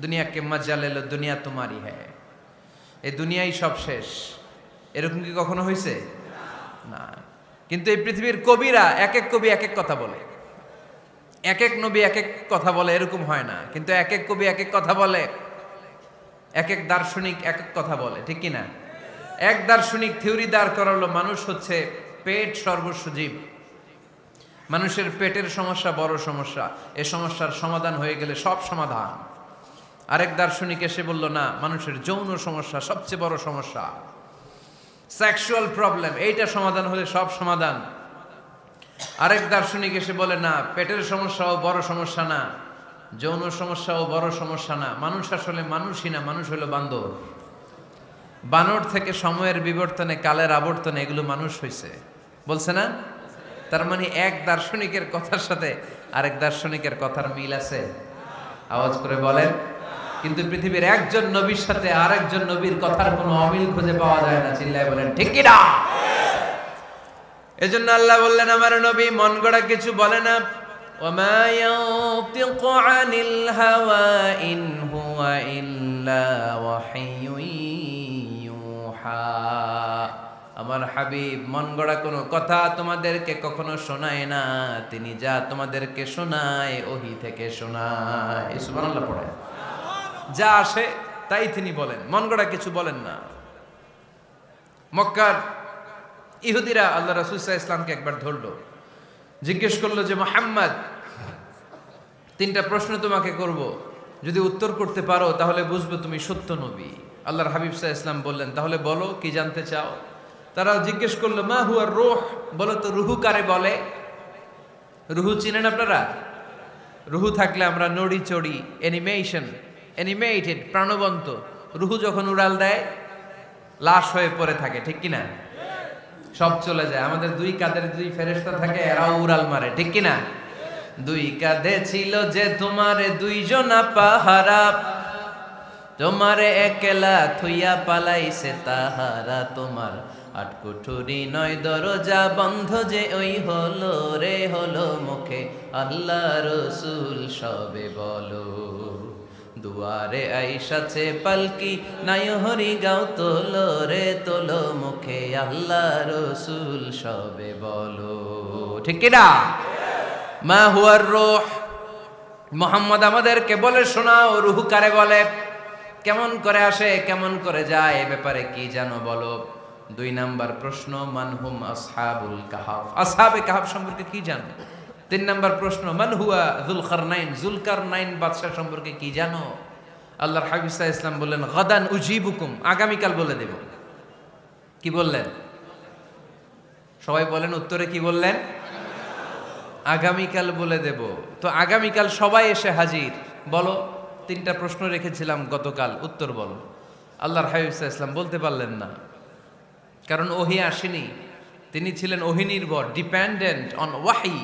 দুনিয়াকে মজা লেলো, দুনিয়া তোমারই হ্যায়, এই দুনিয়াই সব শেষ। এরকম কি কখনো হয়েছে? না। কিন্তু এই পৃথিবীর কবিরা এক এক কবি এক এক কথা বলে, এক এক নবী এক এক কথা বলে, এরকম হয় না। কিন্তু এক এক কবি এক এক কথা বলে, এক এক দার্শনিক এক এক কথা বলে, ঠিক কিনা? এক দার্শনিক থিওরি দাঁড় করালো মানুষ হচ্ছে পেট সর্বস্ব জীব, মানুষের পেটের সমস্যা বড় সমস্যা, এ সমস্যার সমাধান হয়ে গেলে সব সমাধান। আরেক দার্শনিক এসে বলল না, মানুষের যৌন সমস্যা সবচেয়ে বড় সমস্যা, সেক্সুয়াল প্রবলেম, এইটা সমাধান হলে সব সমাধান। আরেক দার্শনিক এসে বলে না, পেটের সমস্যাও বড় সমস্যা না, যৌন সমস্যাও বড় সমস্যা না, মানুষ আসলে মানুষই না, মানুষ হলো বান্দর। বানর থেকে সময়ের বিবর্তনে, কালের আবর্তনে এগুলো মানুষ হয়েছে, বলছে না? তার মানে এক দার্শনিকের কথার সাথে আরেক দার্শনিকের কথার মিল আছে? আওয়াজ করে বলেন। কিন্তু পৃথিবীর একজন নবীর সাথে আরেকজন নবীর কথার কোনো অমিল খুঁজে পাওয়া যায় না। চিল্লায় বলেন ঠিক কি না? এজন্য আল্লাহ বললেন, আমার নবী মন গড়া কিছু বলে না। ওয়ামা ইয়ানতিকু আনিল হাওয়া ইন হুয়া ইল্লা ওয়াহিয়ুন ইউহা। আমার হাবিব মন গড়া কোনো কথা তোমাদেরকে কখনো শোনায় না, তিনি যা তোমাদেরকে শোনায় ওহী থেকে শোনায়। সুবহানাল্লাহ পড়ে। যা আসে তাই তিনি বলেন, মন গড়া কিছু বলেন না। মক্কার ইহুদিরা আল্লাহ রাসূল সাল্লাল্লাহু আলাইহি ওয়াসাল্লামকে একবার ধরলো, জিজ্ঞেস করলো যে মুহাম্মদ, তিনটা প্রশ্ন তোমাকে করব, যদি উত্তর করতে পারো তাহলে বুঝবো তুমি সত্য নবী। আল্লাহর হাবিব সাল্লাল্লাহু আলাইহি ওয়াসাল্লাম বললেন, তাহলে বলো কি জানতে চাও? তারা জিজ্ঞেস করলো, মা হুয়া রূহ, বলো তো রুহু কারে বলে? রুহু চিনেন আপনারা? রুহু থাকলে আমরা নড়ি চড়ি, অ্যানিমেটেড, প্রাণবন্ত। রুহু যখন উড়াল দেয় লাশ হয়ে পড়ে থাকে, ঠিক কিনা? সব চলে যায়। আমাদের দুই কাঁধের দুই ফেরেশতা থাকে, এরাও উড়াল মারে, ঠিক কিনা? দুই কাঁধে ছিল যে তোমারে দুইজনা পাহারা, তোমারে একলা থুইয়া পালাইছে তাহারা, তোমার আট কুঠুরি নয় দরজা বন্ধ যে ওই হলো রে হলো মুখে আল্লাহ রসুল সবে বলো, দুয়ারে আইসাছে পালকি নাই হরি গাও তোলো রে তোলো মুখে আল্লাহ রসুল সবে বলো, ঠিক কিনা? মা হুয়ার রূহ, মুহাম্মদ আমাদেরকে বলে শোনাও রুহু কারে বলে, কেমন করে আসে, কেমন করে যায়, এ ব্যাপারে কি জানো বলো। দুই নাম্বার প্রশ্ন, মানহুম আসহাবুল কাহাফ, আসহাবে কাহাফ সম্পর্কে কি জানো? তিন নাম্বার প্রশ্ন, মান হুয়া যুলকারনাইন, যুলকারনাইন বাদশা সম্পর্কে কি জানো? আল্লাহর হাবিব সাল্লাল্লাহু আলাইহি ওয়াসাল্লাম বললেন, গাদান উজিবুকুম, আগামীকাল বলে দেব। কি বললেন? সবাই বলেন উত্তরে কি বললেন? আগামীকাল বলে দেব। তো আগামীকাল সবাই এসে হাজির। বলো, তিনটা প্রশ্ন রেখেছিলাম গতকাল, উত্তর বলো। আল্লাহর হাবিব সাল্লাল্লাহু আলাইহি ওয়াসাল্লাম বলতে পারলেন না, কারণ ওহী আসেনি। তিনি ছিলেন ওহী নির্ভর, ডিপেন্ডেন্ট অন ওয়াহি,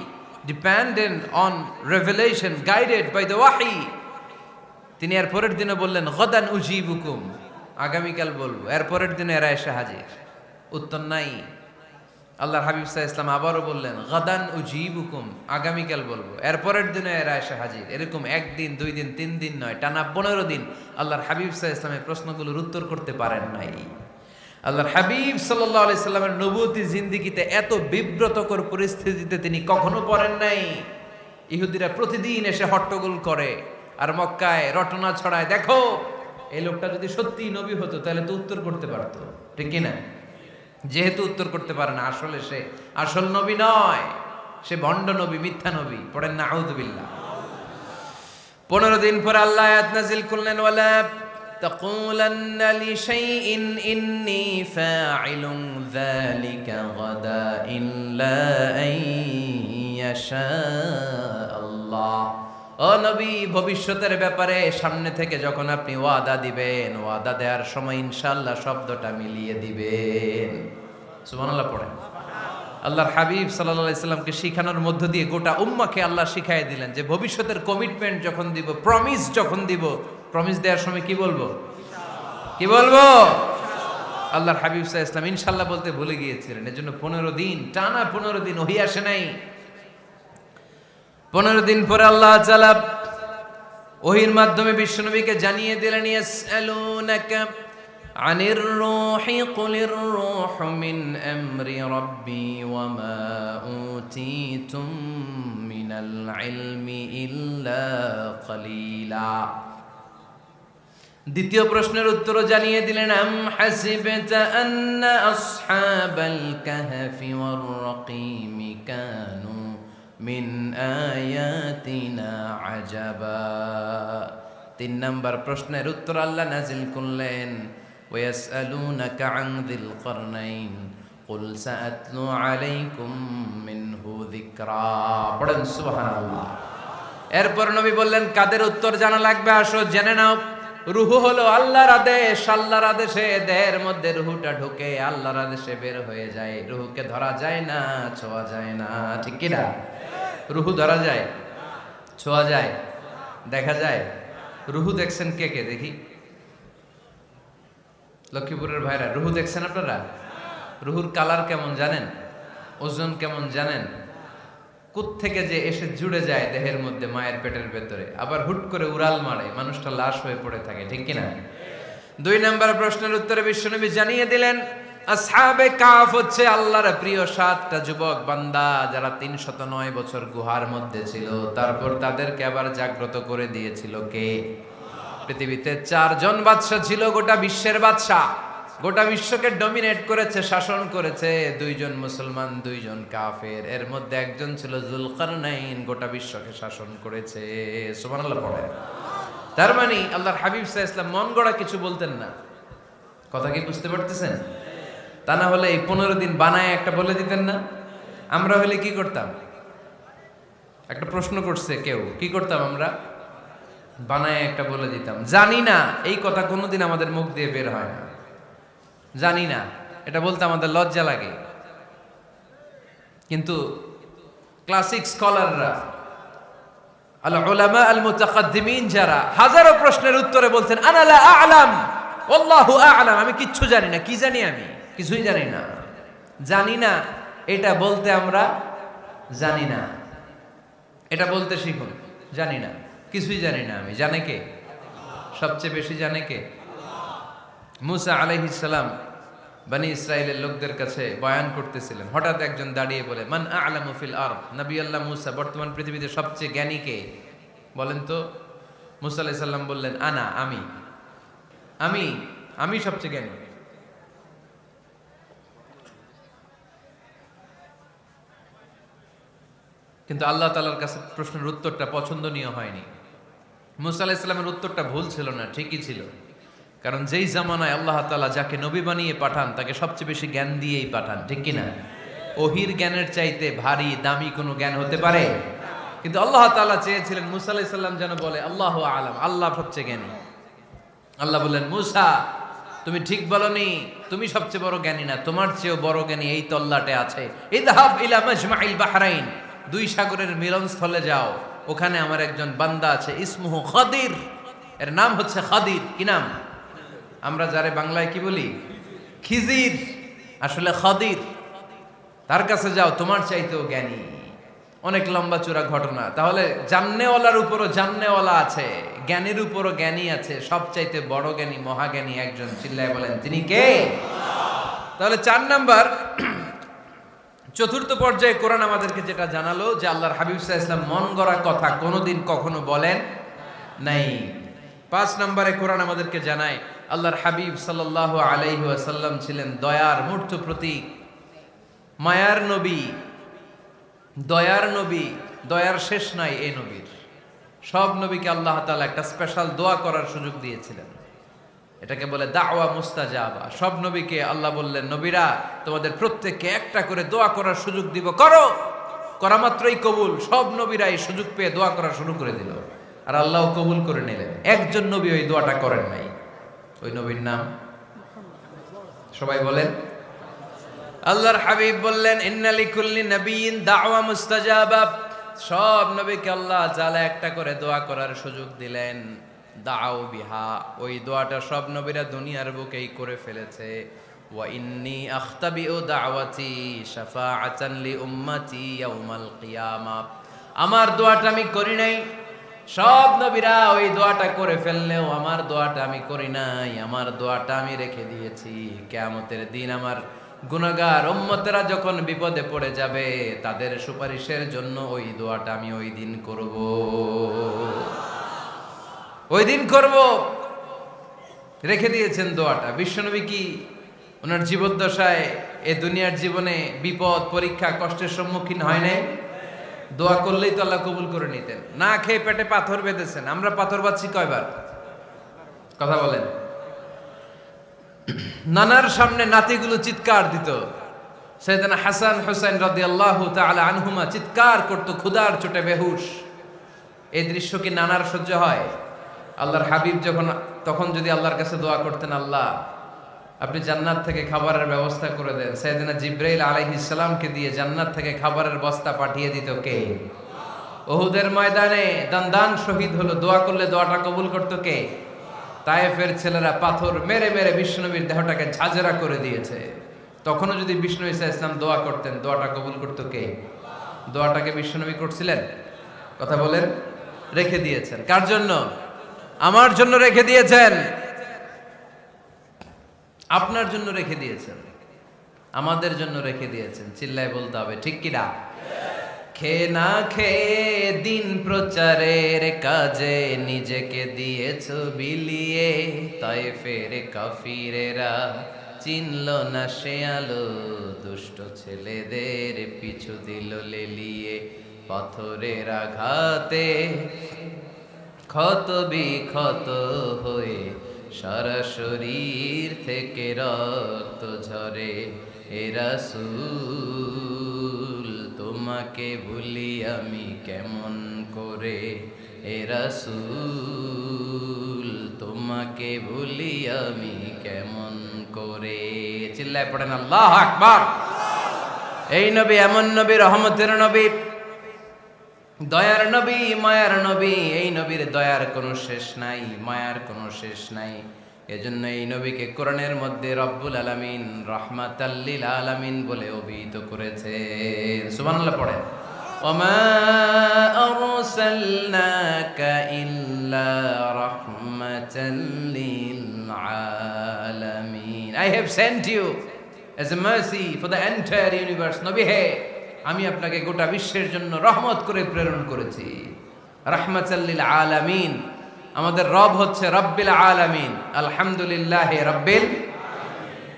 dependent on revelation, guided by the ওয়াহি। তিনি এর পরের দিনে বললেন, গাদান উজিবুকুম, আগামীকাল বলবো। এর পরের দিনে এরা এসে হাজির, উত্তর নাই। আল্লাহর হাবিব সাল্লাল্লাহু আলাইহি ওয়াসাল্লাম আবারও বললেন, গাদান উজিবুকুম, আগামীকাল বলবো। এর পরের দিনে এরা এসে হাজির। এরকম একদিন, দুই দিন, তিন দিন নয়, টানা 15 দিন আল্লাহর হাবিব সাল্লাল্লাহু আলাইহি ওয়াসাল্লামের প্রশ্নগুলোর উত্তর করতে পারেন নাই। আল্লাহর হাবিব সাল্লাল্লাহু আলাইহি সাল্লামের নবুয়তি জিন্দেগিতে এত বিব্রতকর পরিস্থিতিতে তিনি কখনো পড়েন নাই। ইহুদিরা প্রতিদিন এসে হট্টগোল করে আর মক্কায় রটনা ছড়ায়, দেখো এই লোকটা যদি সত্যি নবী হতো তাহলে তো উত্তর করতে পারতো, ঠিক কিনা? যেহেতু উত্তর করতে পারে না, আসলে সে আসল নবী নয়, সে ভণ্ড নবী, মিথ্যা নবী। পড়েন না আউযুবিল্লাহ। 15 দিন পর আল্লাহ আয়াত নাযিল করলেন, ওয়ালা তাকুলান্না লিশাইইন ইন্নী ফাইলুন যালিকা গাদা ইল্লা আইয়াশা আল্লাহ। ও নবী, ভবিষ্যতের ব্যাপারে সামনে থেকে যখন আপনি ওয়াদা দিবেন, ওয়াদা দেওয়ার সময় ইনশাআল্লাহ শব্দটা মিলিয়ে দিবেন। সুবহানাল্লাহ পড়েন। আল্লাহর হাবিব সাল্লাল্লাহু আলাইহি সাল্লামকে শিখানোর মধ্য দিয়ে গোটা উম্মাহকে আল্লাহ শিখাইয়ে দিলেন যে ভবিষ্যতের কমিটমেন্ট যখন দিব, প্রমিস যখন দিব, প্রমিস দেওয়ার সময় কি বলবো? কি বলবো? আল্লাহর হাবিব সাল্লাল্লাহু আলাইহি সাল্লাম ইনশাআল্লাহ বলতে ভুলে গিয়েছিলেন। এজন্য 15 দিন, টানা 15 দিন ওহী আসে নাই। 15 দিন পরে আল্লাহ তাআলা ওহীর মাধ্যমে বিশ্বনবীকে জানিয়ে দিলেন, ইয়াসআলুনাকা আনির রূহি কুলির রূহু মিন আমরি রাব্বি ওয়া মা উতীতুম মিনাল ইলমি ইল্লা কলিলা। দ্বিতীয় প্রশ্নের উত্তরও জানিয়ে দিলেন, আম হাসিবতা আন্না আসহাবাল কাহফি ওয়ার রাকিমি কানু মিন আয়াতিনা আজাবা। 3 নাম্বার প্রশ্নের উত্তর আল্লাহ নাজিল করলেন, ওয়াসআলুনাকা আন যিল করনাইন কুল সাআতলু আলাইকুম মিনহু যিকরা। পড়েন সুবহানাল্লাহ। এরপর নবী বললেন, কাদের উত্তর জানা লাগবে, আসো জেনে নাও। রুহু হলো আল্লাহর আদেশ, আল্লাহর আদেশে দেহের মধ্যে রুহুটা ঢুকে আল্লাহর আদেশে বের হয়ে যায়। রুহুকে ধরা যায় না, ছোঁয়া যায় না, ঠিক কি না? রুহু ধরা যায়, ছোঁয়া যায়, দেখা যায়? রুহু দেখছেন কে কে দেখি? লক্ষ্মীপুরের ভাইরা রুহু দেখছেন আপনারা? রুহুর কালার কেমন জানেন? ওজন কেমন জানেন? কোত্থেকে যে এসে জুড়ে যায় দেহের মধ্যে, মায়ের পেটের ভেতরে, আবার হুট করে উড়াল মারে, মানুষটা লাশ হয়ে পড়ে থাকে, ঠিক কিনা? 2 নম্বর প্রশ্নের উত্তরে বিশ্বনবী জানিয়ে দিলেন, আসহাবে কাফ হচ্ছে আল্লাহর প্রিয় 7টা যুবক বান্দা, যারা 309 বছর গুহার মধ্যে ছিল। তারপর তাদেরকে আবার জাগ্রত করে দিয়েছিল কে? পৃথিবীতে 4 জন বাদশা ছিল, গোটা বিশ্বের বাদশা, গোটা বিশ্বকে ডমিনেট করেছে, শাসন করেছে। 2 জন মুসলমান, 2 জন কাফের। এর মধ্যে একজন ছিল যুলকারনাইন, গোটা বিশ্বকে শাসন করেছে। সুবহানাল্লাহ পড়ে। তার মানে আল্লাহর হাবিব সাল্লাল্লাহু আলাইহি ওয়াসাল্লাম মন গড়া কিছু বলতেন না। কথা কি বুঝতে পারতেছেন? তা না হলে এই 15 দিন বানায় একটা বলে দিতেন না? আমরা হলে কি করতাম? একটা প্রশ্ন করছে কেউ, কি করতাম আমরা? বানায় একটা বলে দিতাম। জানি না, এই কথা কোনোদিন আমাদের মুখ দিয়ে বের হয় না। জানি না, এটা বলতে আমাদের লজ্জা লাগে। কিন্তু ক্লাসিক স্কলাররা, আল উলামা আল মুতাকাদ্দিমিন, যারা হাজারো প্রশ্নের উত্তরে বলছেন আনা লা আ'লাম ওয়াল্লাহু আ'লাম, আমি কিচ্ছু জানি না। কি জানি? আমি কিছুই জানি না। জানি না এটা বলতে আমরা জানি না, এটা বলতে শিখুন। জানি না, কিছুই জানি না আমি। জানে কে? সবচেয়ে বেশি জানে কে? মুসা আলাইহিস সালাম বনি ইসরাইলের লোকদের কাছে বয়ান করতেছিলেন। হঠাৎ একজন দাঁড়িয়ে বলে, মান আ'লামু ফিল আরদ। নবী আল্লাহ মুসা, বর্তমান পৃথিবীতে সবচেয়ে জ্ঞানী কে বলেন তো? মুসা আলাইহিস সালাম বললেন, আনা, আমি আমি আমি সবচেয়ে জ্ঞানী। কিন্তু আল্লাহ তাআলার কাছে প্রশ্নের উত্তরটা পছন্দনীয় হয়নি। মুসা আলাইহিস সালামের উত্তরটা ভুল ছিল না, ঠিকই ছিল। কারণ যেই জামানায় আল্লাহ তাআলা যাকে নবী বানিয়ে পাঠান, তাকে সবচেয়ে বেশি জ্ঞান দিয়েই পাঠান, ঠিক কিনা? ওহির জ্ঞানের চাইতে ভারী দামি কোনো জ্ঞান হতে পারে? কিন্তু আল্লাহ তাআলা চেয়েছিলেন মুসা আলাইহিস সালাম যেন বলে আল্লাহু আ'লাম, আল্লাহ সবচেয়ে জ্ঞানী। আল্লাহ বললেন, মুসা তুমি ঠিক বলনি, তুমি সবচেয়ে বড় জ্ঞানী না, তোমার চেয়েও বড় জ্ঞানী এই তল্লাটে আছে। ইযহাব ইলা মাজমাইল বাহরাইন, 2 সাগরের মিলনস্থলে যাও, ওখানে আমার একজন বান্দা আছে, ইসমুহু খাদির, এর নাম হচ্ছে খাদির। কি নাম? আমরা যারে বাংলায় কি বলি? খিজির, আসলে খাদির। তার কাছে যাও, তোমার চাইতেও জ্ঞানী। অনেক লম্বা চূড়া ঘটনা। তাহলে জান্নেওয়ালার উপরও জান্নেওয়ালা আছে, জ্ঞানীর উপরও জ্ঞানী আছে। সবচাইতে বড় জ্ঞানী, মহাজ্ঞানী একজন, চিল্লায় বলেন তিনি কে? তাহলে 4 নাম্বার, চতুর্থ পর্যায়ে কোরআন আমাদেরকে যেটা জানালো যে আল্লাহর হাবিব সাল্লাল্লাহু আলাইহি ওয়াসাল্লাম মন গড়া কথা কোনোদিন কখনো বলেন নাই। 5 নম্বরে কোরআন আমাদেরকে জানায় আল্লাহর হাবিব সাল্লাল্লাহু আলাইহি ওয়াসাল্লাম ছিলেন দয়ার মূর্ত প্রতীক, মায়ার নবী, দয়ার নবী। দয়ার শেষ নাই এই নবীর। সব নবীকে আল্লাহ তাআলা একটা স্পেশাল দোয়া করার সুযোগ দিয়েছিলেন, এটাকে বলে দাওয়া মুস্তাজাবা। সব নবীকে আল্লাহ বললেন, নবীরা তোমাদের প্রত্যেককে একটা করে দোয়া করার সুযোগ দিব, করো। করা মাত্রই কবুল। সব নবীরা এই সুযোগ পেয়ে দোয়া করা শুরু করে দিল, আর আল্লাহ কবুল করে নিলেন। একজন নবী ওই দোয়াটা করেন নাই। ওই নবীর নাম সবাই বলেন। আল্লাহর হাবিব বললেন, ইন্না লিকুল্লি নাবিয়্যিন দাওয়া মুস্তাজাবা। সব নবীকে আল্লাহ তাআলা একটা করে দোয়া করার সুযোগ দিলেন। দাও বিহা, ওই দোয়াটা সব নবীরা দুনিয়ার বুকেই করে ফেলেছে। ওয়া ইন্নী আখতাবিউ দাওয়াতি শাফাআতান লি উম্মতি ইয়াউমাল কিয়ামা। আমার দোয়াটা আমি করি নাই, সব নবীরা ওই দোয়াটা করে ফেললেও আমার দোয়াটা আমি করি নাই। আমার দোয়াটা আমি রেখে দিয়েছি কিয়ামতের দিন আমার গুনাহগার উম্মতেরা যখন বিপদে পড়ে যাবে, তাদের সুপারিশের জন্য ওই দোয়াটা আমি ওই দিন করব, ওই দিন করব। রেখে দিয়েছেন দোয়াটা। বিশ্বনবী কি ওনার জীবদ্দশায় এ দুনিয়ার জীবনে বিপদ, পরীক্ষা, কষ্টের সম্মুখীন হয় নাই? দোয়া করলেই তো আল্লাহ কবুল করে নিতেন। না খেয়ে পেটে পাথর বেঁধেছেন, আমরা পাথর বাঁধছি কয়বার? কথা বলেন। নানার সামনে নাতিগুলো চিৎকার দিত, সাইয়েদনা হাসান হুসাইন রাদিয়াল্লাহু তাআলা আনহুমা চিৎকার করত ক্ষুধার চোটে বেহুশ। এই দৃশ্য কি নানার সহ্য হয়? আল্লাহর হাবিব তখন যদি আল্লাহর কাছে দোয়া করতেন, আল্লাহ আপনি জান্নাত থেকে খাবারের ব্যবস্থা করে দেন, সাইয়েদনা জিবরাইল আলাইহিস সালামকে দিয়ে জান্নাত থেকে খাবারের বস্তা পাঠিয়ে দিত কে? উহুদের ময়দানে দান শহীদ হলো, দোয়া করলে দোয়াটা কবুল করতো কে? তায়েফের ছেলেরা পাথর মেরে মেরে বিষ্ণুনবীর দেহটাকে ঝাঁঝরা করে দিয়েছে। তখনও যদি বিষ্ণু ঈসা ইসলাম দোয়া করতেন, দোয়াটা কবুল করতো কে? দোয়াটাকে বিষ্ণুনবী করছিলেন? কথা বলেন। রেখে দিয়েছেন কার জন্য? আমার জন্য রেখে দিয়েছেন, আপনার জন্য রেখে দিয়েছেন, আমাদের জন্য রেখে দিয়েছেন। চিল্লায় বলতে হবে ঠিক কিনা? খেয়ে না খেয়ে দিন প্রচারের কাজে নিজেকে দিয়েছ বিলিয়ে, তায়েফের কাফিরেরা চিনল না সে আলো, দুষ্ট ছেলেদের পিছু দিল লেলিয়ে। পাথরের আঘাতে ক্ষত বিক্ষত হয়ে সারা শরীর থেকে রক্ত ঝরে। এ রাসূল তোমাকে ভুলি আমি কেমন করে, এ রাসূল তোমাকে ভুলি আমি কেমন করে। চিল্লায় পড়েন আল্লাহু আকবার। এই নবী এমন নবী, রহমতের নবী, দয়ার নবী, মায়ার নবী। এই নবীর দয়ার কোনো শেষ নাই, মায়ার কোনো শেষ নাই। এজন্য এই নবীকে কোরআনের মধ্যে রব্বুল আলামিন রাহমাতাল লিল আলামিন বলে অভিহিত করেছে। সুবহানাল্লাহ পড়েন। ওমা আরসালনাকা ইল্লা রাহমাতাল লিল আলামিন। I have sent you as a mercy for the entire universe. নবী হে, আমি আপনাকে গোটা বিশ্বের জন্য রহমত করে প্রেরণ করেছি। রাহমাতাল লিল আলামিন। আমাদের রব হচ্ছে রব্বিল আলামিন, আলহামদুলিল্লাহি রাব্বিল।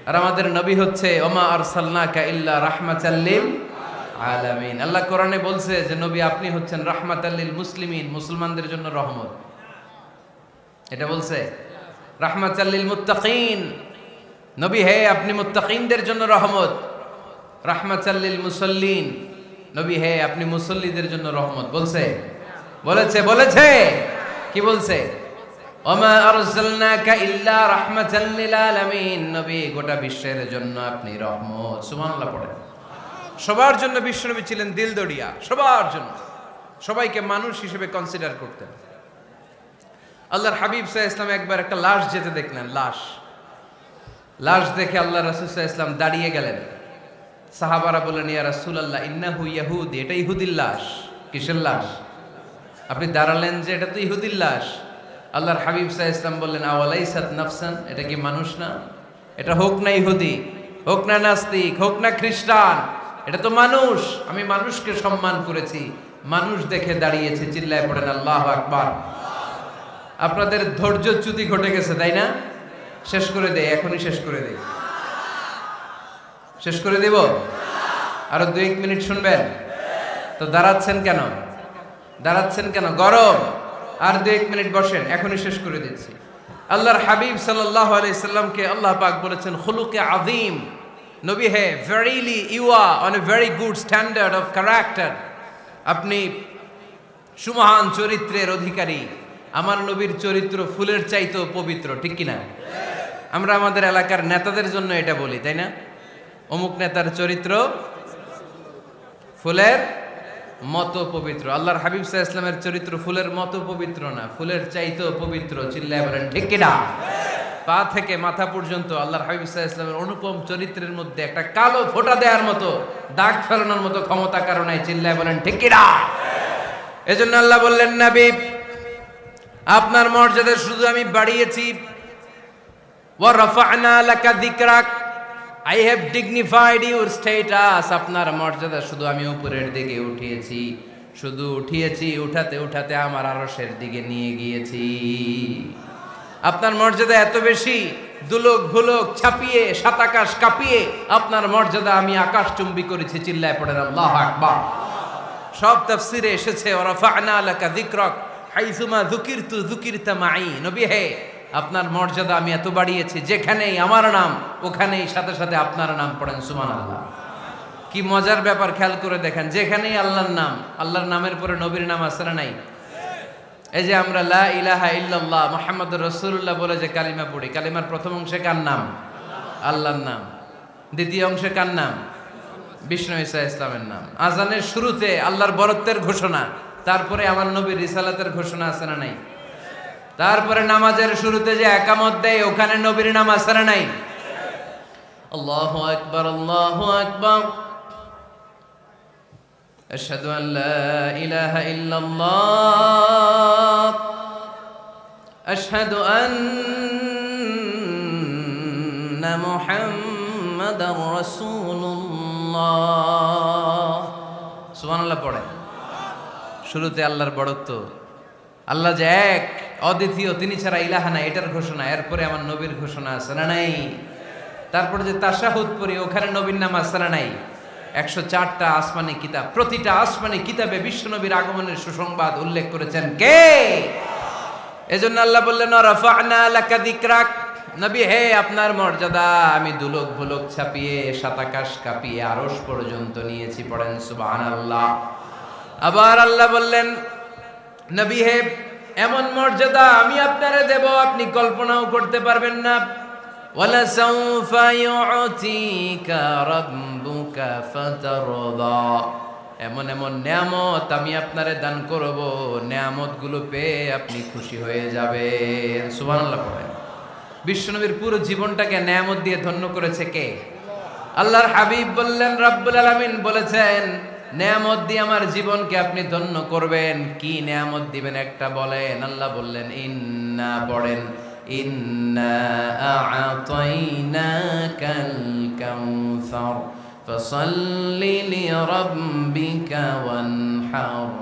আর আমাদের নবী হচ্ছে ওমা আরসালনাকা ইল্লা রাহমাতাল লিল আলামিন। আল্লাহ কোরআনে বলছে যে নবী আপনি হচ্ছেন রাহমাতাল লিল মুসলিমিন, মুসলমানদের জন্য রহমত। এটা বলছে রাহমাতাল লিল মুত্তাকিন। নবী হে, আপনি মুত্তাকিনদের জন্য রহমত। রাহমাতাল লিল মুসাল্লিন। নবী হে, আপনি মুসল্লিদের জন্য রহমত। বলছে বলেছে কি বলছে? ওমা আরসালনাকা ইল্লা রাহমাতাল লিল আলামিন। নবী গোটা বিশ্বের জন্য আপনি রহমত। সুবহানাল্লাহ পড়েন। সবার জন্য বিশ্বনবী ছিলেন দিলদরিয়া, সবার জন্য, সবাইকে মানুষ হিসেবে কনসিডার করতেন। আল্লাহর হাবিব সাল্লাল্লাহু আলাইহি ওয়াসাল্লাম একবার একটা লাশ যেতে দেখলেন, লাশ দেখে আল্লাহ রাসূল সাল্লাল্লাহু আলাইহি ওয়াসাল্লাম দাঁড়িয়ে গেলেন। সাহাবারা বললেন, ইয়া রাসূলুল্লাহ ইন্নাহু ইয়াহুদি, এটা ইহুদির লাশ। কিসের লাশ? আপনি দাঁড়ালেন যে এটা তো ইহুদির লাশ। আল্লাহর হাবিব সাল্লাল্লাহু আলাইহি ওয়াসাল্লাম বললেন, আওয়ালাইসাত নাফসান, এটা কি মানুষ না? এটা হোক না ইহুদি, হোক না নাস্তিক, হোক না খ্রিস্টান, এটা তো মানুষ। আমি মানুষকে সম্মান করেছি, মানুষ দেখে দাঁড়িয়েছে। চিল্লায় পড়েন আল্লাহু আকবার। আপনাদের ধৈর্যচ্যুতি ঘটে গেছে, তাই না? শেষ করে দেই, এখনই শেষ করে দেই। শেষ করে দেব? আরো 2-1 মিনিট শুনবেন তো? দাঁড়াচ্ছেন কেন? গরম। আর 2-1 মিনিট বসেন, এখনই শেষ করে দিচ্ছি। আল্লাহর হাবিব সাল্লাল্লাহু আলাইহি সাল্লামকে আল্লাহ পাক বলেছেন খুলুকে আযীম। নবী হে, verily you are on a very good standard of character. আপনি সুমহান চরিত্রের অধিকারী। আমার নবীর চরিত্র ফুলের চাইতেও পবিত্র, ঠিক কিনা? আমরা আমাদের এলাকার নেতাদের জন্য এটা বলি, তাই না? অমুক নেতার চরিত্র ফুলের মতো পবিত্র। আল্লাহর হাবিব সাল্লাল্লাহু আলাইহি ওয়াসাল্লামের চরিত্র ফুলের মতো পবিত্র না, ফুলের চাইতেও পবিত্র। চিল্লায় বলেন ঠিক কিনা? পা থেকে মাথা পর্যন্ত আল্লাহর হাবিব সাল্লাল্লাহু আলাইহি ওয়াসাল্লামের অনুপম চরিত্রের মধ্যে একটা কালো ফোঁটা দেওয়ার মতো, দাগ ফেলানোর মতো ক্ষমতা কারো নাই। চিল্লায় বলেন ঠিক কিনা? এজন্য আল্লাহ বললেন, নবী আপনার মর্যাদা শুধু আমি বাড়িয়েছি, ওয়া রাফা'না লাকা যিকরাক, I have dignified your status. আপনার মর্যাদা শুধু আমি উপরের দিকে উঠিয়েছি, উঠাতে উঠাতে আমার আরশের দিকে নিয়ে গিয়েছি। আপনার মর্যাদা এত বেশি, দুলক ভুলক ছাপিয়ে, সাত আকাশ কাঁপিয়ে আপনার মর্যাদা আমি আকাশচুম্বী করেছি। চিল্লায় পড়েন আল্লাহু আকবার। সব তাফসিরে এসেছে ওয়ারাফা'না লাকা যিকরাক হাইসুমা যুকিরতু যুকিরতা মাই। নবী হে, আপনার মর্যাদা আমি এত বাড়িয়েছি, যেখানেই আমার নাম ওখানেই সাথে সাথে আপনার নাম পড়েন সুবহানাল্লাহ। কি মজার ব্যাপার, খেয়াল করে দেখেন, যেখানেই আল্লাহর নাম, আল্লাহর নামের পরে নবীর নাম আছে না নাই? এই যে আমরা লা ইলাহা ইল্লাল্লাহ মুহাম্মাদুর রাসূলুল্লাহ বলে যে কালিমা পড়ি, কালিমার প্রথম অংশে কার নাম? আল্লাহর নাম। দ্বিতীয় অংশে কার নাম? বিষ্ণু ঈসা ইসলামের নাম। আজানের শুরুতে আল্লাহর বরত্বের ঘোষণা, তারপরে আমার নবীর রিসালাতের ঘোষণা আছে না নাই? তারপরে নামাজের শুরুতে যে একামত দেয়, ওখানে নবীর নাম আছে না নাই? আল্লাহু আকবার, আল্লাহু আকবার, আশহাদু আন লা ইলাহা ইল্লাল্লাহ, আশহাদু আন্না মুহাম্মাদার রাসূলুল্লাহ। সুবহানাল্লাহ পড়েন। শুরুতে আল্লাহর বড়ত্ব, আল্লাহ যে এক অদ্বিতীয়, তিনি ছাড়া ইলাহা নাই, এটার ঘোষণা। এরপরে আমার নবীর ঘোষণা আছে না নাই? তারপরে যে তাশাহুদ পড়ি, ওখানে নবীর নাম আছে না নাই? 104টা আসমানি কিতাব, প্রতিটা আসমানি কিতাবে বিশ্ব নবীর আগমনের সুসংবাদ উল্লেখ করেছেন কে? এজন্য আল্লাহ বললেন রাফা'না লাকা যিকরাক, নবী হে, আপনার মর্যাদা আমি দুলক ভুলক ছাপিয়ে, সাতাকাশ কাঁপিয়ে আরশ পর্যন্ত নিয়েছি। পড়েন সুবহানাল্লাহ। আবার আল্লাহ বললেন, নবী হে, এমন মর্যাদা আমি আপনারে দেব আপনি কল্পনাও করতে পারবেন না। ওয়ালা সাউফা ইউতিকা রাব্বুকা ফাতারদা, এমন এমন নিয়ামত আমি আপনারে দান করব, নিয়ামতগুলো পেয়ে আপনি খুশি হয়ে যাবেন। সুবহানাল্লাহ পড়েন। বিশ্বনবীর পুরো জীবনটাকে নিয়ামত দিয়ে ধন্য করেছে কে? আল্লাহর হাবিব বললেন, রব্বুল আলামিন বলেছেন, নিয়ামত দিয়ে আমার জীবনকে আপনি ধন্য করবেন। কি নিয়ামত দিবেন একটা বলেন? আল্লাহ বললেন, ইন্না, পড়েন, ইন্না আ'তাইনাকাল কাউসার ফাসাল্লি লিরাব্বিকা ওয়ানহার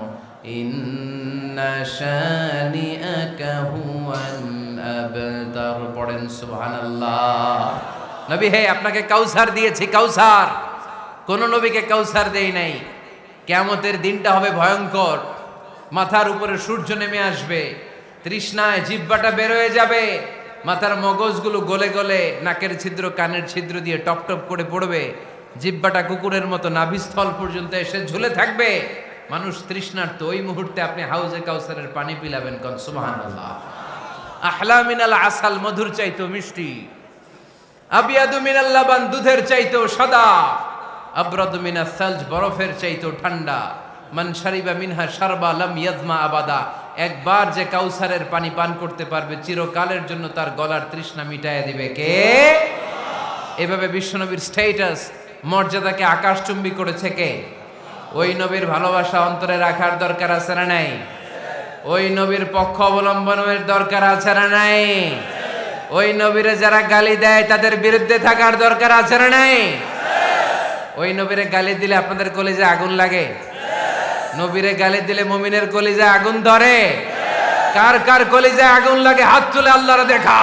ইন্না শানিআকা হুয়াল আবতার। পড়েন সুবহানাল্লাহ। নবী হে, আপনাকে কাউসার দিয়েছি, কাউসার। কোন নবীকে কাউসার দেই নাই। কিয়ামতের দিনটা হবে ভয়ঙ্কর, মাথার উপরে সূর্য নেমে আসবে, তৃষ্ণায় জিহ্বাটা বের হয়ে যাবে, মাথার মগজগুলো গলে গলে নাকের ছিদ্র কানের ছিদ্র দিয়ে টপ টপ করে পড়বে, জিহ্বাটা কুকুরের মতো নাভিস্থল পর্যন্ত এসে ঝুলে থাকবে। মানুষ তৃষ্ণার্ত। ওই মুহূর্তে আপনি হাউজে কাউসারের পানি পিলাবেন। কোন সুবহানাল্লাহ। আহলা মিনাল আসাল, মধুর চাইতো মিষ্টি, আবিয়াদু মিনাল লাবান, দুধের চাইতো সাদা, আবরাদু মিনাস সালজ, বরফের চাইতো ঠান্ডা, মান শারিবা মিনহা শারবা লাম ইয়াজমা আবাদা, একবার যে কাউসারের পানি পান করতে পারবে চিরকালের জন্য তার গলার তৃষ্ণা মিটাইয়া দিবে কে? এভাবে বিশ্বনবীর স্ট্যাটাস, মর্যাদাকে আকাশচুম্বী করেছে কে? ওই নবীর ভালোবাসা অন্তরে রাখার দরকার আছে না নাই? ওই নবীর পক্ষ অবলম্বনের দরকার আছে না নাই? ওই নবীরে যারা গালি দেয় তাদের বিরুদ্ধে থাকার দরকার আছে না নাই? ওই নবীরে গালি দিলে আপনাদের কলিজায় আগুন লাগে? নবীরে গালি দিলে মুমিনের কলিজায় আগুন ধরে? কার কার কলিজায় আগুন লাগে হাত তুলে আল্লাহরে দেখা।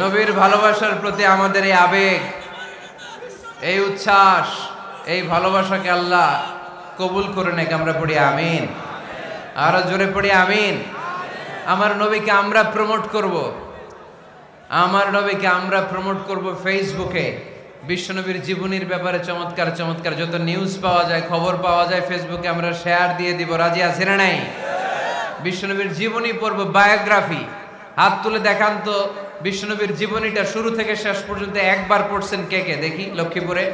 নবীর ভালোবাসার প্রতি আমাদের এই আবেগ, এই উচ্ছ্বাস, এই ভালোবাসাকে আল্লাহ কবুল করে নেক। আমরা পড়ি আমিন। আরো জোরে পড়ি আমিন। আমার নবীকে আমরা প্রমোট করব, আমার নবীকে আমরা প্রমোট করব ফেসবুকে। বিশ্বনবীর জীবনীর ব্যাপারে চমৎকার চমৎকার যত নিউজ পাওয়া যায়, খবর পাওয়া যায়, ফেসবুকে আমরা শেয়ার দিয়ে দিব। রাজি আছে না নাই? বিশ্বনবীর জীবনী পড়ব, বায়োগ্রাফি। হাত তুলে দেখান তো বিশ্বনবীর জীবনীটা শুরু থেকে শেষ পর্যন্ত একবার পড়ছেন কে কে? দেখি লক্ষ্মীপুরে।